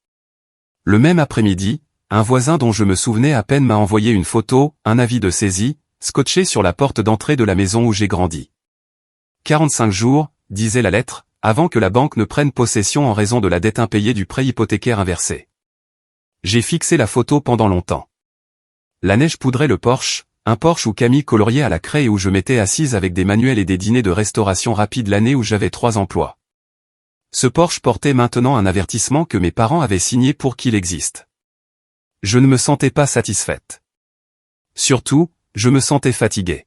Le même après-midi, un voisin dont je me souvenais à peine m'a envoyé une photo, un avis de saisie, scotché sur la porte d'entrée de la maison où j'ai grandi. 45 jours, disait la lettre, avant que la banque ne prenne possession en raison de la dette impayée du prêt hypothécaire inversé. J'ai fixé la photo pendant longtemps. La neige poudrait le Porsche, un Porsche où Camille coloriait à la craie et où je m'étais assise avec des manuels et des dîners de restauration rapide l'année où j'avais 3 emplois. Ce Porsche portait maintenant un avertissement que mes parents avaient signé pour qu'il existe. Je ne me sentais pas satisfaite. Surtout, je me sentais fatiguée.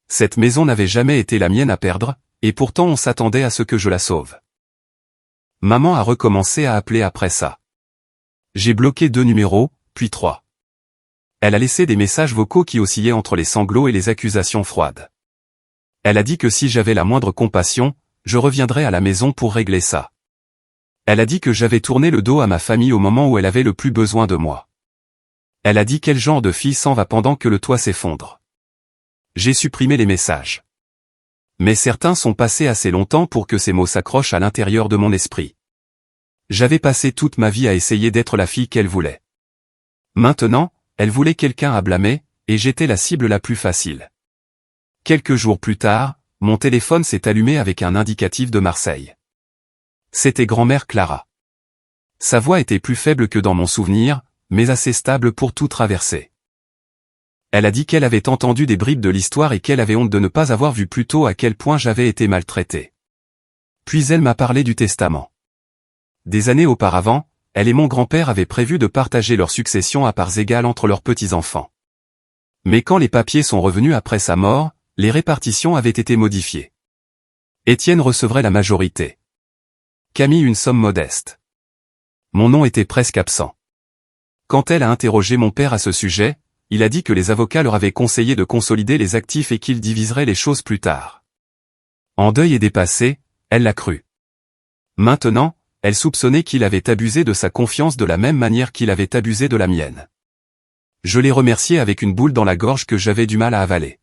Cette maison n'avait jamais été la mienne à perdre, et pourtant on s'attendait à ce que je la sauve. Maman a recommencé à appeler après ça. J'ai bloqué 2 numéros, puis 3. Elle a laissé des messages vocaux qui oscillaient entre les sanglots et les accusations froides. Elle a dit que si j'avais la moindre compassion, je reviendrais à la maison pour régler ça. Elle a dit que j'avais tourné le dos à ma famille au moment où elle avait le plus besoin de moi. Elle a dit quel genre de fille s'en va pendant que le toit s'effondre. J'ai supprimé les messages. Mais certains sont passés assez longtemps pour que ces mots s'accrochent à l'intérieur de mon esprit. J'avais passé toute ma vie à essayer d'être la fille qu'elle voulait. Maintenant, elle voulait quelqu'un à blâmer, et j'étais la cible la plus facile. Quelques jours plus tard, mon téléphone s'est allumé avec un indicatif de Marseille. C'était grand-mère Clara. Sa voix était plus faible que dans mon souvenir, mais assez stable pour tout traverser. Elle a dit qu'elle avait entendu des bribes de l'histoire et qu'elle avait honte de ne pas avoir vu plus tôt à quel point j'avais été maltraité. Puis elle m'a parlé du testament. Des années auparavant, elle et mon grand-père avaient prévu de partager leur succession à parts égales entre leurs petits-enfants. Mais quand les papiers sont revenus après sa mort, les répartitions avaient été modifiées. Étienne recevrait la majorité. Camille une somme modeste. Mon nom était presque absent. Quand elle a interrogé mon père à ce sujet, il a dit que les avocats leur avaient conseillé de consolider les actifs et qu'ils diviseraient les choses plus tard. En deuil et dépassée, elle l'a cru. Maintenant, elle soupçonnait qu'il avait abusé de sa confiance de la même manière qu'il avait abusé de la mienne. Je l'ai remercié avec une boule dans la gorge que j'avais du mal à avaler.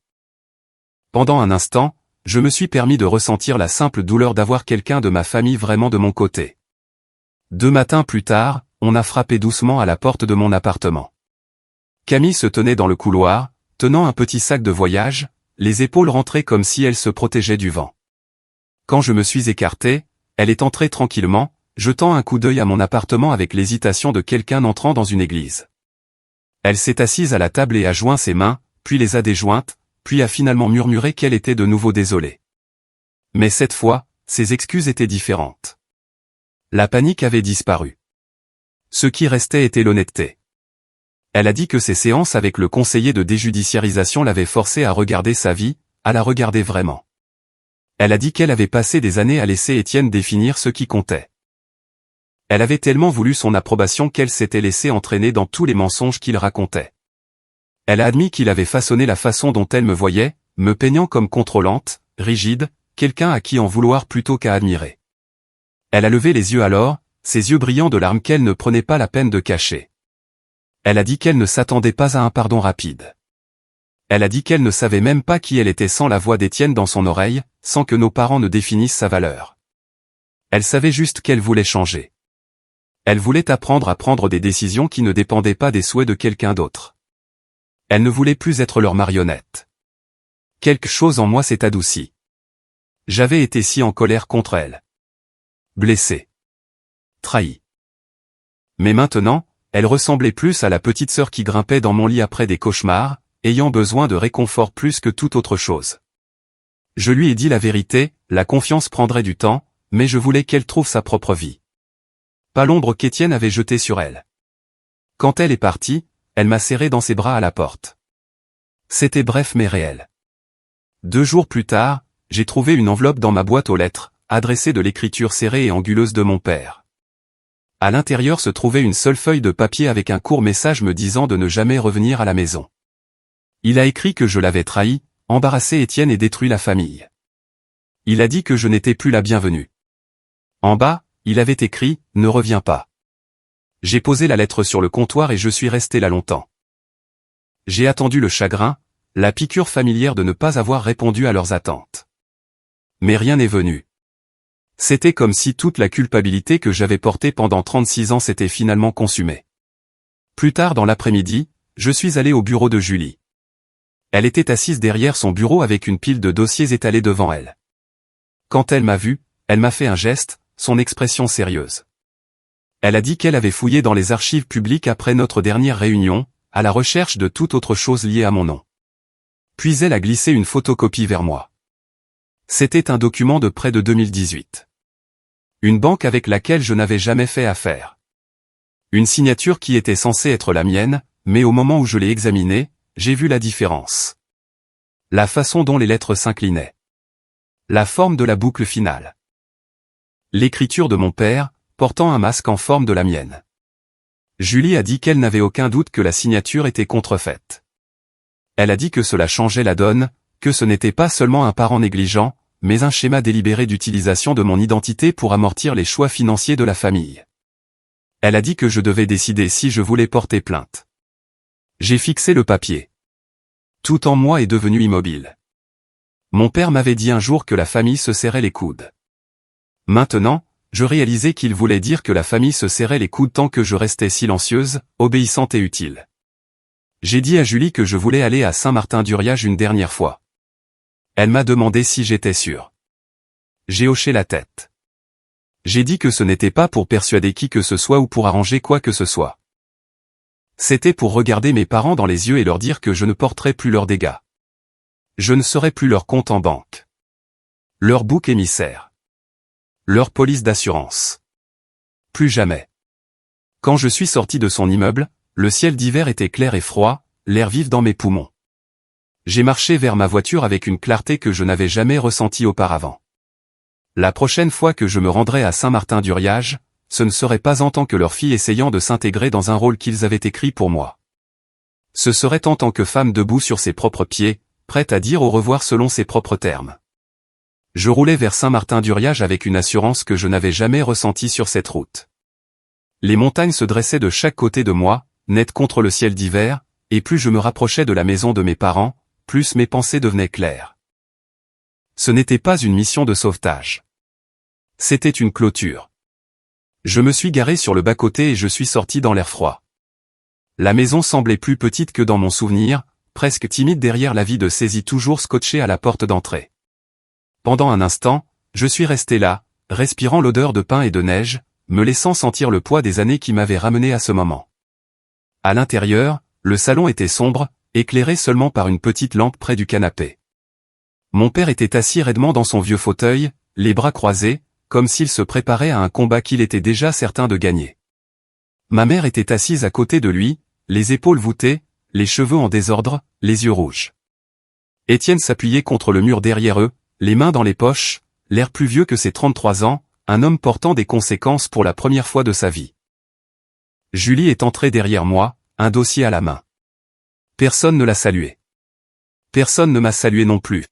Pendant un instant, je me suis permis de ressentir la simple douleur d'avoir quelqu'un de ma famille vraiment de mon côté. 2 matins plus tard, on a frappé doucement à la porte de mon appartement. Camille se tenait dans le couloir, tenant un petit sac de voyage, les épaules rentrées comme si elle se protégeait du vent. Quand je me suis écarté, elle est entrée tranquillement, jetant un coup d'œil à mon appartement avec l'hésitation de quelqu'un entrant dans une église. Elle s'est assise à la table et a joint ses mains, puis les a déjointes, puis a finalement murmuré qu'elle était de nouveau désolée. Mais cette fois, ses excuses étaient différentes. La panique avait disparu. Ce qui restait était l'honnêteté. Elle a dit que ses séances avec le conseiller de déjudiciarisation l'avaient forcée à regarder sa vie, à la regarder vraiment. Elle a dit qu'elle avait passé des années à laisser Étienne définir ce qui comptait. Elle avait tellement voulu son approbation qu'elle s'était laissée entraîner dans tous les mensonges qu'il racontait. Elle a admis qu'il avait façonné la façon dont elle me voyait, me peignant comme contrôlante, rigide, quelqu'un à qui en vouloir plutôt qu'à admirer. Elle a levé les yeux alors, ses yeux brillants de larmes qu'elle ne prenait pas la peine de cacher. Elle a dit qu'elle ne s'attendait pas à un pardon rapide. Elle a dit qu'elle ne savait même pas qui elle était sans la voix d'Étienne dans son oreille, sans que nos parents ne définissent sa valeur. Elle savait juste qu'elle voulait changer. Elle voulait apprendre à prendre des décisions qui ne dépendaient pas des souhaits de quelqu'un d'autre. Elle ne voulait plus être leur marionnette. Quelque chose en moi s'est adouci. J'avais été si en colère contre elle. blessée, trahie. Mais maintenant, elle ressemblait plus à la petite sœur qui grimpait dans mon lit après des cauchemars, ayant besoin de réconfort plus que toute autre chose. Je lui ai dit la vérité, la confiance prendrait du temps, mais je voulais qu'elle trouve sa propre vie. Pas l'ombre qu'Étienne avait jetée sur elle. Quand elle est partie, elle m'a serré dans ses bras à la porte. C'était bref mais réel. 2 jours plus tard, j'ai trouvé une enveloppe dans ma boîte aux lettres, adressée de l'écriture serrée et anguleuse de mon père. À l'intérieur se trouvait une seule feuille de papier avec un court message me disant de ne jamais revenir à la maison. Il a écrit que je l'avais trahi, embarrassé Étienne et détruit la famille. Il a dit que je n'étais plus la bienvenue. En bas, il avait écrit « Ne reviens pas ». J'ai posé la lettre sur le comptoir et je suis resté là longtemps. J'ai attendu le chagrin, la piqûre familière de ne pas avoir répondu à leurs attentes. Mais rien n'est venu. C'était comme si toute la culpabilité que j'avais portée pendant 36 ans s'était finalement consumée. Plus tard dans l'après-midi, je suis allé au bureau de Julie. Elle était assise derrière son bureau avec une pile de dossiers étalés devant elle. Quand elle m'a vu, elle m'a fait un geste, son expression sérieuse. Elle a dit qu'elle avait fouillé dans les archives publiques après notre dernière réunion, à la recherche de toute autre chose liée à mon nom. Puis elle a glissé une photocopie vers moi. C'était un document de près de 2018. Une banque avec laquelle je n'avais jamais fait affaire. Une signature qui était censée être la mienne, mais au moment où je l'ai examinée, j'ai vu la différence. La façon dont les lettres s'inclinaient. La forme de la boucle finale. L'écriture de mon père, portant un masque en forme de la mienne. Julie a dit qu'elle n'avait aucun doute que la signature était contrefaite. Elle a dit que cela changeait la donne, que ce n'était pas seulement un parent négligent, mais un schéma délibéré d'utilisation de mon identité pour amortir les choix financiers de la famille. Elle a dit que je devais décider si je voulais porter plainte. J'ai fixé le papier. Tout en moi est devenu immobile. Mon père m'avait dit un jour que la famille se serrait les coudes. Maintenant, je réalisais qu'il voulait dire que la famille se serrait les coudes tant que je restais silencieuse, obéissante et utile. J'ai dit à Julie que je voulais aller à Saint-Martin-d'Uriage une dernière fois. Elle m'a demandé si j'étais sûr. J'ai hoché la tête. J'ai dit que ce n'était pas pour persuader qui que ce soit ou pour arranger quoi que ce soit. C'était pour regarder mes parents dans les yeux et leur dire que je ne porterais plus leurs dégâts. Je ne serais plus leur compte en banque. Leur bouc émissaire. Leur police d'assurance. Plus jamais. Quand je suis sorti de son immeuble, le ciel d'hiver était clair et froid, l'air vif dans mes poumons. J'ai marché vers ma voiture avec une clarté que je n'avais jamais ressentie auparavant. La prochaine fois que je me rendrai à Saint-Martin-d'Uriage, ce ne serait pas en tant que leur fille essayant de s'intégrer dans un rôle qu'ils avaient écrit pour moi. Ce serait en tant que femme debout sur ses propres pieds, prête à dire au revoir selon ses propres termes. Je roulais vers Saint-Martin-d'Uriage avec une assurance que je n'avais jamais ressentie sur cette route. Les montagnes se dressaient de chaque côté de moi, nettes contre le ciel d'hiver, et plus je me rapprochais de la maison de mes parents, plus mes pensées devenaient claires. Ce n'était pas une mission de sauvetage. C'était une clôture. Je me suis garé sur le bas-côté et je suis sorti dans l'air froid. La maison semblait plus petite que dans mon souvenir, presque timide derrière la vie de saisie toujours scotchée à la porte d'entrée. Pendant un instant, je suis resté là, respirant l'odeur de pain et de neige, me laissant sentir le poids des années qui m'avaient ramené à ce moment. À l'intérieur, le salon était sombre, éclairé seulement par une petite lampe près du canapé. Mon père était assis raidement dans son vieux fauteuil, les bras croisés, comme s'il se préparait à un combat qu'il était déjà certain de gagner. Ma mère était assise à côté de lui, les épaules voûtées, les cheveux en désordre, les yeux rouges. Étienne s'appuyait contre le mur derrière eux, les mains dans les poches, l'air plus vieux que ses 33 ans, un homme portant des conséquences pour la première fois de sa vie. Julie est entrée derrière moi, un dossier à la main. Personne ne l'a salué. Personne ne m'a salué non plus.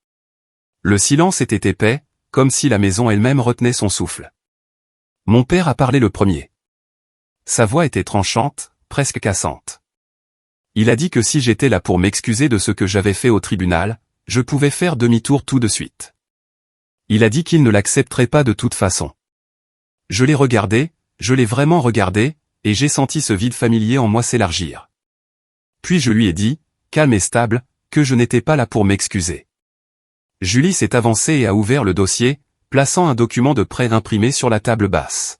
Le silence était épais, comme si la maison elle-même retenait son souffle. Mon père a parlé le premier. Sa voix était tranchante, presque cassante. Il a dit que si j'étais là pour m'excuser de ce que j'avais fait au tribunal, je pouvais faire demi-tour tout de suite. Il a dit qu'il ne l'accepterait pas de toute façon. Je l'ai regardé, je l'ai vraiment regardé, et j'ai senti ce vide familier en moi s'élargir. Puis je lui ai dit, calme et stable, que je n'étais pas là pour m'excuser. Julie s'est avancée et a ouvert le dossier, plaçant un document de prêt imprimé sur la table basse.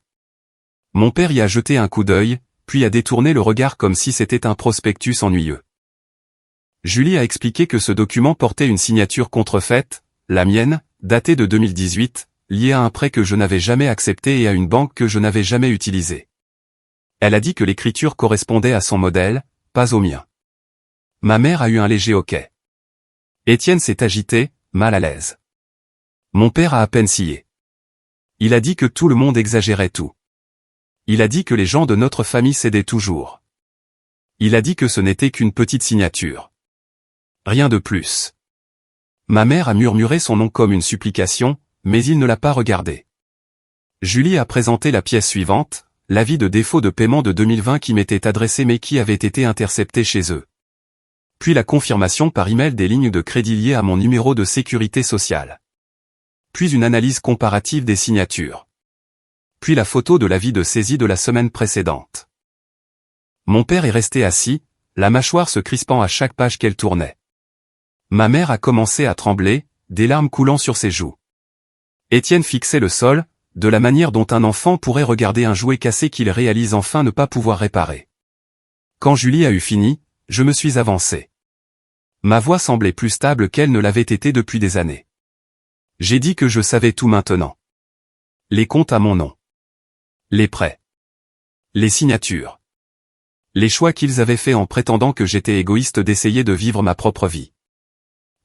Mon père y a jeté un coup d'œil, puis a détourné le regard comme si c'était un prospectus ennuyeux. Julie a expliqué que ce document portait une signature contrefaite, la mienne, datée de 2018, liée à un prêt que je n'avais jamais accepté et à une banque que je n'avais jamais utilisée. Elle a dit que l'écriture correspondait à son modèle, pas au mien. Ma mère a eu un léger hoquet. Étienne s'est agité, mal à l'aise. Mon père a à peine scié. Il a dit que tout le monde exagérait tout. Il a dit que les gens de notre famille cédaient toujours. Il a dit que ce n'était qu'une petite signature. Rien de plus. Ma mère a murmuré son nom comme une supplication, mais il ne l'a pas regardé. Julie a présenté la pièce suivante, l'avis de défaut de paiement de 2020 qui m'était adressé mais qui avait été intercepté chez eux. Puis la confirmation par email des lignes de crédit liées à mon numéro de sécurité sociale. Puis une analyse comparative des signatures. Puis la photo de l'avis de saisie de la semaine précédente. Mon père est resté assis, la mâchoire se crispant à chaque page qu'elle tournait. Ma mère a commencé à trembler, des larmes coulant sur ses joues. Étienne fixait le sol, de la manière dont un enfant pourrait regarder un jouet cassé qu'il réalise enfin ne pas pouvoir réparer. Quand Julie a eu fini, je me suis avancé. Ma voix semblait plus stable qu'elle ne l'avait été depuis des années. J'ai dit que je savais tout maintenant. Les comptes à mon nom. Les prêts. Les signatures. Les choix qu'ils avaient faits en prétendant que j'étais égoïste d'essayer de vivre ma propre vie.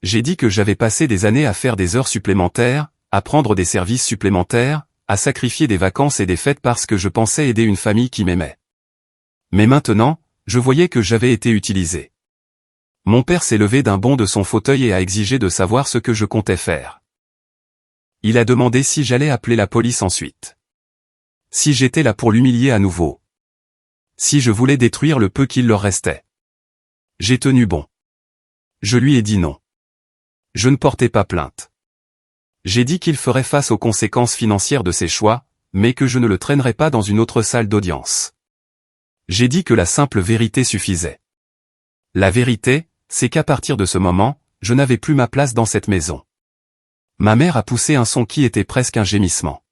J'ai dit que j'avais passé des années à faire des heures supplémentaires, à prendre des services supplémentaires, à sacrifier des vacances et des fêtes parce que je pensais aider une famille qui m'aimait. Mais maintenant, je voyais que j'avais été utilisé. Mon père s'est levé d'un bond de son fauteuil et a exigé de savoir ce que je comptais faire. Il a demandé si j'allais appeler la police ensuite. Si j'étais là pour l'humilier à nouveau. Si je voulais détruire le peu qu'il leur restait. J'ai tenu bon. Je lui ai dit non. Je ne portais pas plainte. J'ai dit qu'il ferait face aux conséquences financières de ses choix, mais que je ne le traînerais pas dans une autre salle d'audience. J'ai dit que la simple vérité suffisait. La vérité, c'est qu'à partir de ce moment, je n'avais plus ma place dans cette maison. Ma mère a poussé un son qui était presque un gémissement.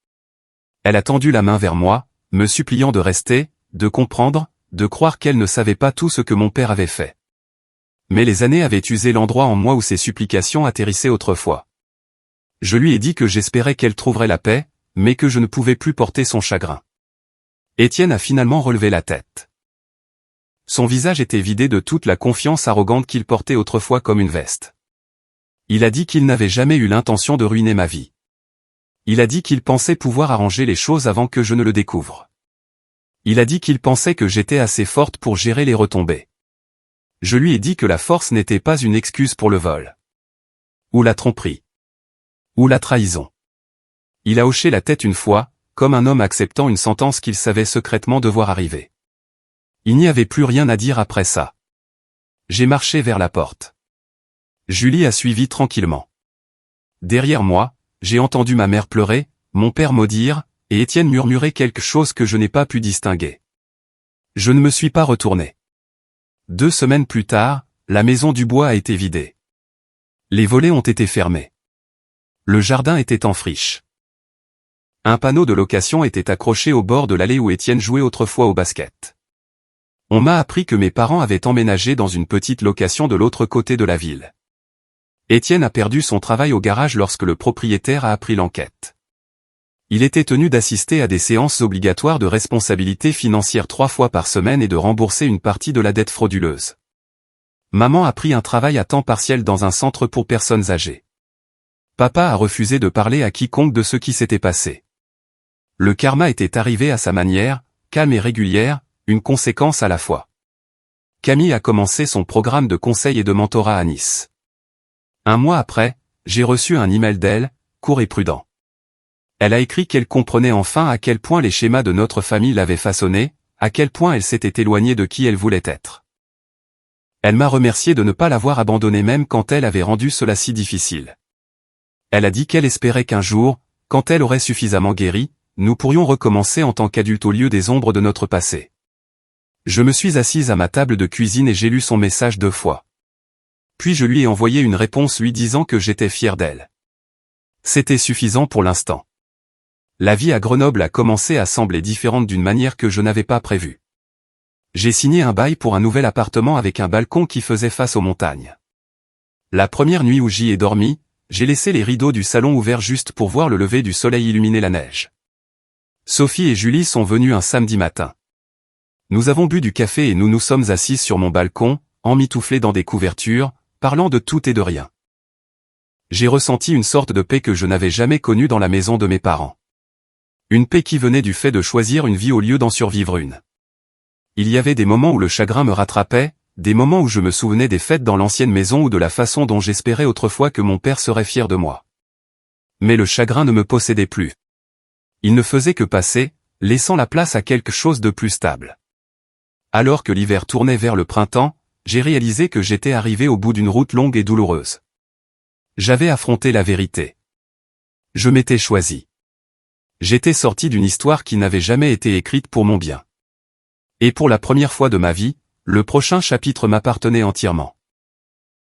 Elle a tendu la main vers moi, me suppliant de rester, de comprendre, de croire qu'elle ne savait pas tout ce que mon père avait fait. Mais les années avaient usé l'endroit en moi où ses supplications atterrissaient autrefois. Je lui ai dit que j'espérais qu'elle trouverait la paix, mais que je ne pouvais plus porter son chagrin. Étienne a finalement relevé la tête. Son visage était vidé de toute la confiance arrogante qu'il portait autrefois comme une veste. Il a dit qu'il n'avait jamais eu l'intention de ruiner ma vie. Il a dit qu'il pensait pouvoir arranger les choses avant que je ne le découvre. Il a dit qu'il pensait que j'étais assez forte pour gérer les retombées. Je lui ai dit que la force n'était pas une excuse pour le vol. Ou la tromperie. Ou la trahison. Il a hoché la tête une fois, comme un homme acceptant une sentence qu'il savait secrètement devoir arriver. Il n'y avait plus rien à dire après ça. J'ai marché vers la porte. Julie a suivi tranquillement. Derrière moi, j'ai entendu ma mère pleurer, mon père maudire, et Étienne murmurer quelque chose que je n'ai pas pu distinguer. Je ne me suis pas retourné. 2 semaines plus tard, la maison du bois a été vidée. Les volets ont été fermés. Le jardin était en friche. Un panneau de location était accroché au bord de l'allée où Étienne jouait autrefois au basket. On m'a appris que mes parents avaient emménagé dans une petite location de l'autre côté de la ville. Étienne a perdu son travail au garage lorsque le propriétaire a appris l'enquête. Il était tenu d'assister à des séances obligatoires de responsabilité financière 3 fois par semaine et de rembourser une partie de la dette frauduleuse. Maman a pris un travail à temps partiel dans un centre pour personnes âgées. Papa a refusé de parler à quiconque de ce qui s'était passé. Le karma était arrivé à sa manière, calme et régulière, une conséquence à la fois. Camille a commencé son programme de conseil et de mentorat à Nice. 1 mois après, j'ai reçu un email d'elle, court et prudent. Elle a écrit qu'elle comprenait enfin à quel point les schémas de notre famille l'avaient façonnée, à quel point elle s'était éloignée de qui elle voulait être. Elle m'a remercié de ne pas l'avoir abandonnée même quand elle avait rendu cela si difficile. Elle a dit qu'elle espérait qu'un jour, quand elle aurait suffisamment guéri, nous pourrions recommencer en tant qu'adultes au lieu des ombres de notre passé. Je me suis assise à ma table de cuisine et j'ai lu son message 2 fois. Puis je lui ai envoyé une réponse lui disant que j'étais fier d'elle. C'était suffisant pour l'instant. La vie à Grenoble a commencé à sembler différente d'une manière que je n'avais pas prévue. J'ai signé un bail pour un nouvel appartement avec un balcon qui faisait face aux montagnes. La première nuit où j'y ai dormi, j'ai laissé les rideaux du salon ouverts juste pour voir le lever du soleil illuminer la neige. Sophie et Julie sont venues un samedi matin. Nous avons bu du café et nous nous sommes assises sur mon balcon, emmitouflés dans des couvertures, parlant de tout et de rien. J'ai ressenti une sorte de paix que je n'avais jamais connue dans la maison de mes parents. Une paix qui venait du fait de choisir une vie au lieu d'en survivre une. Il y avait des moments où le chagrin me rattrapait, des moments où je me souvenais des fêtes dans l'ancienne maison ou de la façon dont j'espérais autrefois que mon père serait fier de moi. Mais le chagrin ne me possédait plus. Il ne faisait que passer, laissant la place à quelque chose de plus stable. Alors que l'hiver tournait vers le printemps, j'ai réalisé que j'étais arrivé au bout d'une route longue et douloureuse. J'avais affronté la vérité. Je m'étais choisi. J'étais sorti d'une histoire qui n'avait jamais été écrite pour mon bien. Et pour la première fois de ma vie, le prochain chapitre m'appartenait entièrement.